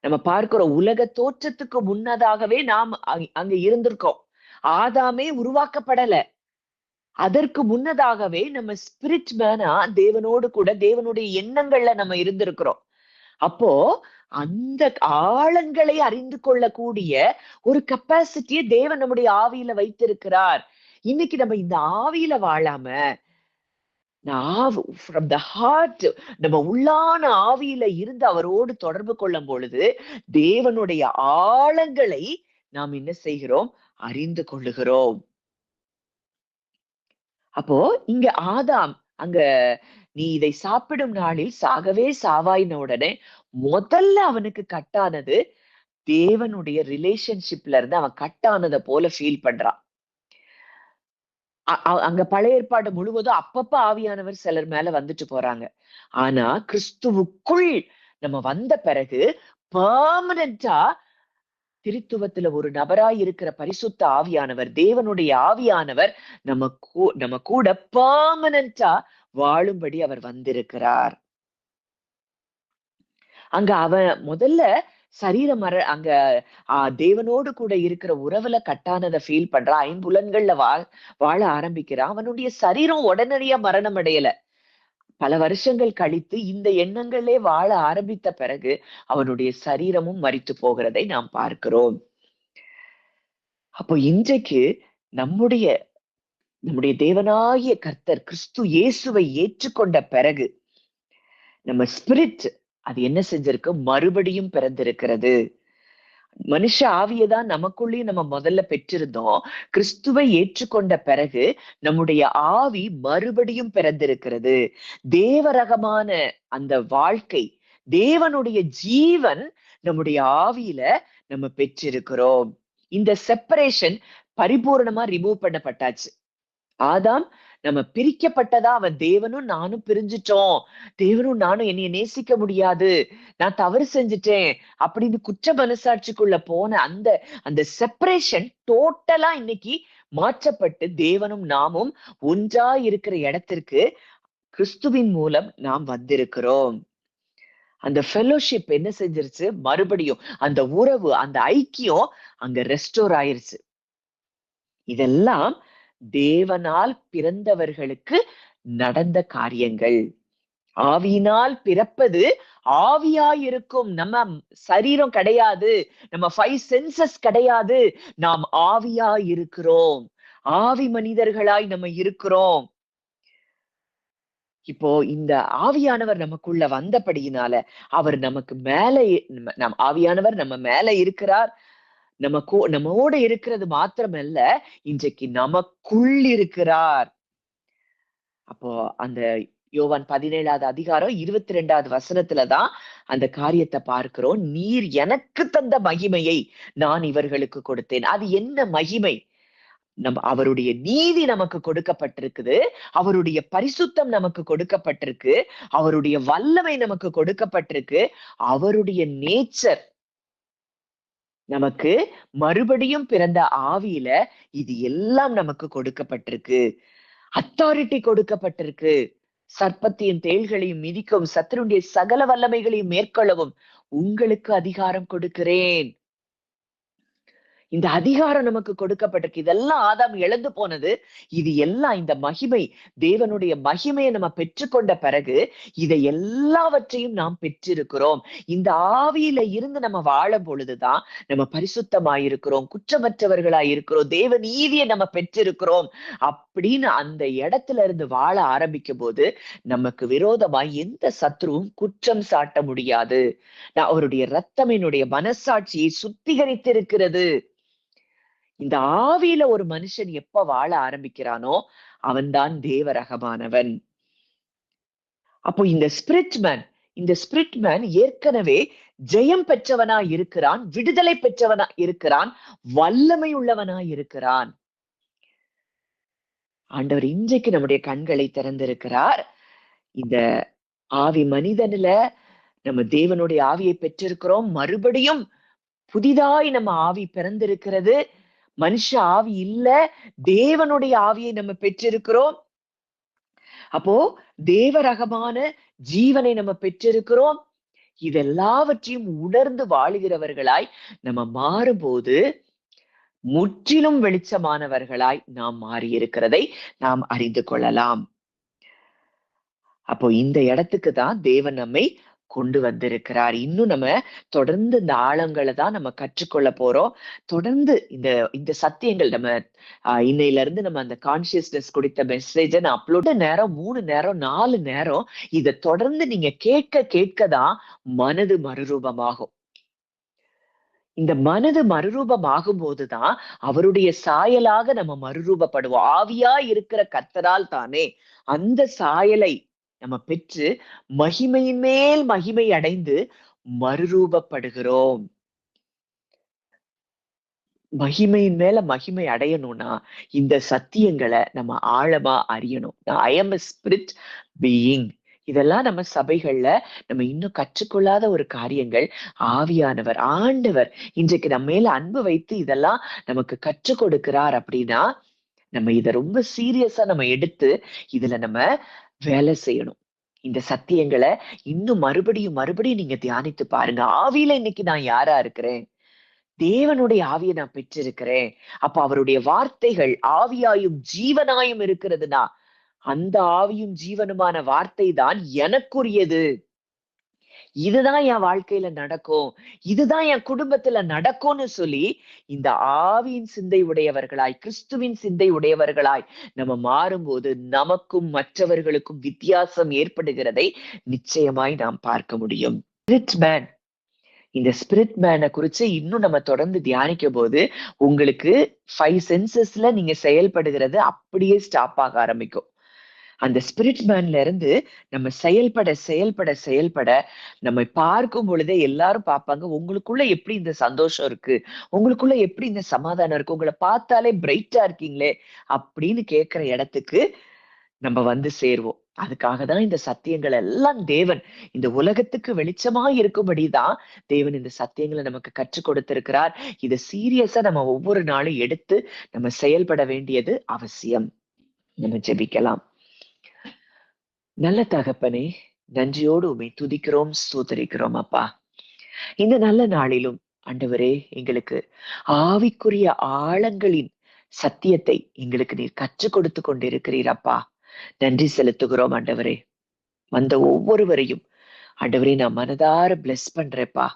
நம்ம பார்க்கிறோம், உலக தோற்றத்துக்கு முன்னதாகவே நாம் அங்க இருந்திருக்கோம். ஆதாமே உருவாக்கப்படல, அதற்கு முன்னதாகவே நம்ம ஸ்பிரிட் மேனா தேவனோடு கூட தேவனுடைய எண்ணங்கள்ல நம்ம இருந்திருக்கிறோம். அப்போ அந்த ஆழங்களை அறிந்து கொள்ளக்கூடிய ஒரு கெப்பாசிட்டியை தேவன் நம்முடைய ஆவியில வைத்திருக்கிறார். இன்னைக்கு நம்ம இந்த ஆவியில வாழாம from the heart, நம்ம உள்ளான ஆவியில இருந்து அவரோடு தொடர்பு கொள்ளும் பொழுது தேவனுடைய ஆழங்களை நாம் என்ன செய்கிறோம்? அறிந்து கொள்ளுகிறோம். அப்போ இங்க ஆதாம் அங்க நீ இதை சாப்பிடும் நாளில் சாகவே சாவாயின உடனே முதல்ல அவனுக்கு கட்டானது தேவனுடைய ரிலேஷன்ஷிப்ல இருந்து அவன் கட்டானதை போல ஃபீல் பண்றான். அங்க பழைய ஏற்பாடு முழுவதும் அப்பப்ப ஆவியானவர் சிலர் மேல வந்துட்டு போறாங்க. ஆனா கிறிஸ்துவுக்குள் நம்ம வந்த பிறகு பெர்மனண்டா திருத்துவத்துல ஒரு நபராய் இருக்கிற பரிசுத்த ஆவியானவர், தேவனுடைய ஆவியானவர் நம்ம கூட பெர்மனண்டா வாழும்படி அவர் வந்திருக்கிறார். அங்க அவன் முதல்ல அங்க தேவனோடு கூட இருக்கிற உறவுல கட்டானதை ஃபீல் பண்றான். ஐம்புலன்கள்ல வாழ ஆரம்பிக்கிறான். அவனுடைய சரீரம் உடனடியா மரணம் அடையல. பல வருஷங்கள் கழித்து இந்த எண்ணங்களே வாழ ஆரம்பித்த பிறகு அவனுடைய சரீரமும் மரித்து போகிறதை நாம் பார்க்கிறோம். அப்போ இன்றைக்கு நம்முடைய தேவனாகிய கர்த்தர் கிறிஸ்து இயேசுவை ஏற்றுக்கொண்ட பிறகு நம்ம ஸ்பிரிட் அது என்ன செஞ்சிருக்கு? மறுபடியும் பிறந்திருக்கிறது. மனுஷ ஆவியதான் நமக்குள்ளேயும் நம்ம முதல்ல பெற்றிருந்தோம். கிறிஸ்துவை ஏற்றுக்கொண்ட பிறகு நம்முடைய ஆவி மறுபடியும் பிறந்திருக்கிறது. தேவரகமான அந்த வாழ்க்கை, தேவனுடைய ஜீவன் நம்முடைய ஆவியில நம்ம பெற்றிருக்கிறோம். இந்த செப்பரேஷன் பரிபூர்ணமா ரிமூவ் பண்ணப்பட்டாச்சு. ஆதாம் நம்ம பிரிக்கப்பட்டதா அவன் தேவனும் நானும் பிரிஞ்சிட்டோம், தேவனும் நானும் என்னைய நேசிக்க முடியாது, நான் தவறு செஞ்சுட்டேன் அப்படின்னு குற்ற மனசாட்சிக்குள்ள போன அந்த செப்பரேஷன் டோட்டலா இன்னைக்கு மாற்றப்பட்டு தேவனும் நாமும் ஒன்றா இருக்கிற இடத்திற்கு கிறிஸ்துவின் மூலம் நாம் வந்திருக்கிறோம். அந்த ஃபெலோஷிப் என்ன செஞ்சிருச்சு? மறுபடியும் அந்த உறவு, அந்த ஐக்கியம் அங்க ரெஸ்டோர் ஆயிருச்சு. இதெல்லாம் தேவனால் பிறந்தவர்களுக்கு நடந்த காரியங்கள். ஆவியினால் பிறப்பது ஆவியாயிருக்கும். நம்ம சரீரம் கிடையாது, நம்ம 5 சென்சஸ் கிடையாது, நாம் ஆவியாயிருக்கிறோம், ஆவி மனிதர்களாய் நம்ம இருக்கிறோம். இப்போ இந்த ஆவியானவர் நமக்குள்ள வந்தபடியினால அவர் நமக்கு மேல ஆவியானவர் நம்ம மேல இருக்கிறார். நம்மோட இருக்கிறது மாத்திரமல்ல, இன்றைக்கு நமக்குள் இருக்கிறார். அப்போ அந்த யோவான் 17வது அதிகாரம் 22வது வசனத்துலதான் அந்த காரியத்தை பார்க்கிறோம். நீர் எனக்கு தந்த மகிமையை நான் இவர்களுக்கு கொடுத்தேன். அது என்ன மகிமை? அவருடைய நீதி நமக்கு கொடுக்கப்பட்டிருக்குது, அவருடைய பரிசுத்தம் நமக்கு கொடுக்கப்பட்டிருக்கு, அவருடைய வல்லமை நமக்கு கொடுக்கப்பட்டிருக்கு, அவருடைய நேச்சர் நமக்கு மறுபடியும் பிறந்த ஆவியில இது எல்லாம் நமக்கு கொடுக்கப்பட்டிருக்கு. அத்தாரிட்டி கொடுக்கப்பட்டிருக்கு. சர்ப்பத்தையும் தேள்களையும் மிதிக்கவும் சத்துருடைய சகல வல்லமைகளையும் மேற்கொள்ளவும் உங்களுக்கு அதிகாரம் கொடுக்கிறேன். இந்த அதிகாரம் நமக்கு கொடுக்கப்பட்டிருக்கு. இதெல்லாம் ஆதாம் இழந்து போனது. இது எல்லாம் இந்த மகிமை, தேவனுடைய மகிமையை நம்ம பெற்றுக்கொண்ட பிறகு இதை எல்லாவற்றையும் நாம் பெற்றிருக்கிறோம். இந்த ஆவியில இருந்து நம்ம வாழும் பொழுதுதான் நம்ம பரிசுத்தமாயிருக்கிறோம், குற்றமற்றவர்களாயிருக்கிறோம், தேவ நீதியை நம்ம பெற்றிருக்கிறோம் அப்படின்னு அந்த இடத்துல இருந்து வாழ ஆரம்பிக்கும் போது நமக்கு விரோதமாய் எந்த சத்ருவும் குற்றம் சாட்ட முடியாது. அவருடைய ரத்தம் என்னுடைய மனசாட்சியை சுத்திகரித்திருக்கிறது. இந்த ஆவியில ஒரு மனுஷன் எப்ப வாழ ஆரம்பிக்கிறானோ அவன்தான் தேவரகமானவன். அப்போ இந்த ஸ்பிரிட் மேன் ஏற்கனவே ஜெயம் பெற்றவனா இருக்கிறான், விடுதலை பெற்றவனா இருக்கிறான், வல்லமை உள்ளவனா இருக்கிறான். ஆண்டவர் இன்றைக்கு நம்முடைய கண்களை திறந்திருக்கிறார். இந்த ஆவி மனிதன்ல நம்ம தேவனுடைய ஆவியை பெற்றிருக்கிறோம். மறுபடியும் புதிதாய் நம்ம ஆவி பிறந்திருக்கிறது. மனுஷ ஆவி இல்ல, தேவனுடைய ஆவியை நம்ம பெற்றிருக்கிறோம். அப்போ தேவரகமான ஜீவனை நம்ம பெற்றிருக்கிறோம். இதெல்லாவற்றையும் உணர்ந்து வாழுகிறவர்களாய் நம்ம மாறும்போது முற்றிலும் வெளிச்சமானவர்களாய் நாம் மாறியிருக்கிறதை நாம் அறிந்து கொள்ளலாம். அப்போ இந்த இடத்துக்கு தான் தேவன் நம்மை கொண்டு வந்திருக்கிறார். இன்னும் நம்ம தொடர்ந்து இந்த ஆழங்களை தான் நம்ம கற்றுக்கொள்ள போறோம். தொடர்ந்து இந்த சத்தியங்கள் நம்ம இன்னையில இருந்து நம்ம அந்த கான்சியஸ்னஸ் கொடுத்த மெசேஜை நான் அப்லோட் நேரம் 3 நேரம் 4 நேரம் இதை தொடர்ந்து நீங்க கேட்கதான் மனது மறுரூபமாகும். இந்த மனது மறுரூபமாகும் போதுதான் அவருடைய சாயலாக நம்ம மறுரூபப்படுவோம். ஆவியா இருக்கிற கர்த்தரால் தானே அந்த சாயலை நம்ம பெற்று மகிமையின் மேல் மகிமை அடைந்து மறுரூபப்படுகிறோம். மகிமையின் மேல மகிமை அடையணும்னா இந்த சத்தியங்களை நம்ம ஆழமா அறியணும். I am a spirit being. இதெல்லாம் நம்ம சபைகள்ல நம்ம இன்னும் கற்றுக்கொள்ளாத ஒரு காரியங்கள். ஆவியானவர் ஆண்டவர் இன்றைக்கு நம்ம மேல அன்பு வைத்து இதெல்லாம் நமக்கு கற்றுக் கொடுக்கிறார் அப்படின்னா நம்ம இதை ரொம்ப சீரியஸா நம்ம எடுத்து இதுல நம்ம வேலை செய்யணும். இந்த சத்தியங்களை இன்னும் மறுபடியும் நீங்க தியானித்து பாருங்க. ஆவியில இன்னைக்கு நான் யாரா இருக்கிறேன்? தேவனுடைய ஆவியை நான் பெற்றிருக்கிறேன். அப்ப அவருடைய வார்த்தைகள் ஆவியாயும் ஜீவனாயும் இருக்கிறதுனா அந்த ஆவியும் ஜீவனுமான வார்த்தை தான் எனக்குரியது. இதுதான் என் வாழ்க்கையில நடக்கும், இதுதான் என் குடும்பத்துல நடக்கும்னு சொல்லி இந்த ஆவியின் சிந்தை உடையவர்களாய், கிறிஸ்துவின் சிந்தை உடையவர்களாய் நம்ம மாறும்போது நமக்கும் மற்றவர்களுக்கும் வித்தியாசம் ஏற்படுகிறதை நிச்சயமாய் நாம் பார்க்க முடியும். ஸ்பிரிட் மேன், இந்த ஸ்பிரிட் மேனை குறிச்சு இன்னும் நம்ம தொடர்ந்து தியானிக்கும் போது உங்களுக்கு 5 சென்சஸ்ல நீங்க செயல்படுகிறது அப்படியே ஸ்டாப் ஆக ஆரம்பிக்கும். அந்த ஸ்பிரிட் மேன்ல இருந்து நம்ம செயல்பட நம்ம பார்க்கும் பொழுதே எல்லாரும் பார்ப்பாங்க, உங்களுக்குள்ள எப்படி இந்த சந்தோஷம் இருக்கு, உங்களுக்குள்ள எப்படி இந்த சமாதானம் இருக்கு, உங்களை பார்த்தாலே பிரைட்டா இருக்கீங்களே அப்படின்னு கேட்கிற இடத்துக்கு நம்ம வந்து சேருவோம். அதுக்காக தான் இந்த சத்தியங்கள் எல்லாம் தேவன் இந்த உலகத்துக்கு வெளிச்சமா இருக்கும்படிதான் தேவன் இந்த சத்தியங்களை நமக்கு கற்றுக் கொடுத்திருக்கிறார். இதை சீரியஸா நம்ம ஒவ்வொரு நாளும் எடுத்து நம்ம செயல்பட வேண்டியது அவசியம். நம்ம ஜெபிக்கலாம். நல்ல தகப்பனே, நன்றியோடு உம்மை துதிக்கிறோம், ஸ்தோத்திரிக்கிறோம் அப்பா. இந்த நல்ல நாளிலும் ஆண்டவரே எங்களுக்கு ஆவிக்குரிய ஆழங்களின் சத்தியத்தை எங்களுக்கு நீர் கற்றுக் கொடுத்து கொண்டிருக்கிறீர் அப்பா. நன்றி செலுத்துகிறோம் ஆண்டவரே. வந்த ஒவ்வொருவரையும் ஆண்டவரே நான் மனதார பிளஸ் பண்றேப்பா.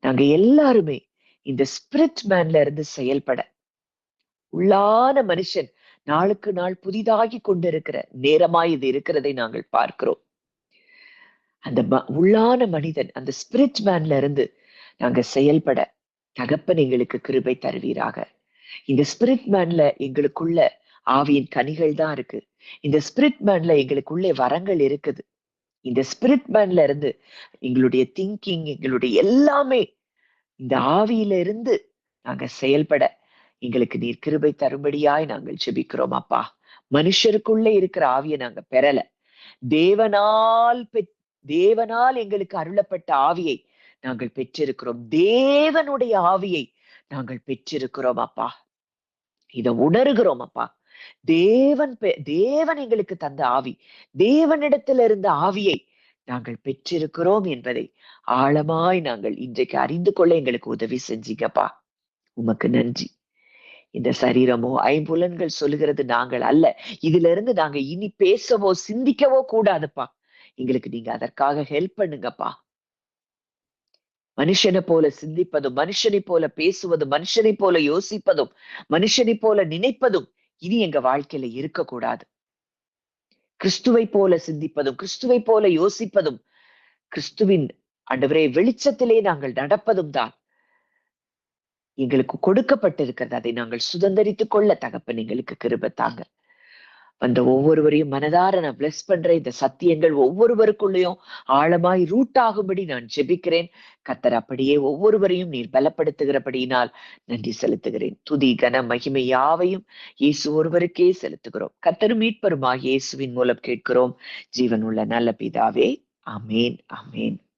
நாங்க எல்லாருமே இந்த ஸ்பிரிட் மேன்ல இருந்து செயல்பட உள்ளான மனுஷன் நாளுக்கு நாள் புதிதாகி கொண்டிருக்கிற நேரமாய் இது இருக்கிறதை நாங்கள் பார்க்கிறோம். அந்த உள்ளான மனிதன் அந்த ஸ்பிரிட் மேன்ல இருந்து நாங்க செயல்பட தகப்பன் எங்களுக்கு கிருபை தருவீராக. இந்த ஸ்பிரிட் மேன்ல எங்களுக்குள்ள ஆவியின் கனிகள் தான் இருக்கு. இந்த ஸ்பிரிட் மேன்ல எங்களுக்குள்ளே வரங்கள் இருக்குது. இந்த ஸ்பிரிட் மேன்ல இருந்து எங்களுடைய திங்கிங், எங்களுடைய எல்லாமே இந்த ஆவியில இருந்து நாங்க செயல்பட எங்களுக்கு நீர் கிருபை தரும்படியாய் நாங்கள் ஜெபிக்கிறோம் அப்பா. மனுஷருக்குள்ளே இருக்கிற ஆவியை நாங்க பெறல, தேவனால் எங்களுக்கு அருளப்பட்ட ஆவியை நாங்கள் பெற்றிருக்கிறோம். தேவனுடைய ஆவியை நாங்கள் பெற்றிருக்கிறோம் அப்பா. இத உணர்கிறோம் அப்பா. தேவன் எங்களுக்கு தந்த ஆவி, தேவனிடத்தில் இருந்த ஆவியை நாங்கள் பெற்றிருக்கிறோம் என்பதை ஆழமாய் நாங்கள் இன்றைக்கு அறிந்து கொள்ள எங்களுக்கு உதவி செஞ்சீங்கப்பா. உமக்கு நன்றி. இந்த சரீரமோ ஐம்புலன்கள் சொல்லுகிறது நாங்கள் அல்ல. இதுல இருந்து நாங்க இனி பேசவோ சிந்திக்கவோ கூடாதுப்பா. எங்களுக்கு நீங்க அதற்காக ஹெல்ப் பண்ணுங்கப்பா. மனுஷனை போல சிந்திப்பதும், மனுஷனை போல பேசுவதும், மனுஷனை போல யோசிப்பதும், மனுஷனை போல நினைப்பதும் இனி எங்க வாழ்க்கையில இருக்கக்கூடாது. கிறிஸ்துவை போல சிந்திப்பதும், கிறிஸ்துவை போல யோசிப்பதும், கிறிஸ்துவின் ஆண்டவரே வெளிச்சத்திலே நாங்கள் நடப்பதும் தான் எங்களுக்கு கொடுக்கப்பட்டிருக்கிறது. அதை நாங்கள் சுதந்திரித்துக் கொள்ள தகப்பன் எங்களுக்கு கிருபை தாங்க. அந்த ஒவ்வொருவரையும் மனதார நான் பிளஸ் பண்றேன். இந்த சத்தியங்கள் ஒவ்வொருவருக்குள்ளேயும் ஆழமாய் ரூட் ஆகும்படி நான் ஜெபிக்கிறேன். கர்த்தர் அப்படியே ஒவ்வொருவரையும் நீர் பலப்படுத்துகிறபடியினால் நன்றி செலுத்துகிறேன். துதி கன மகிமை யாவையும் இயேசு ஒருவருக்கே செலுத்துகிறோம். கர்த்தரும் மீட்பருமாகிய இயேசுவின் மூலம் கேட்கிறோம் ஜீவனுள்ள நல்ல பிதாவே. ஆமேன், ஆமேன்.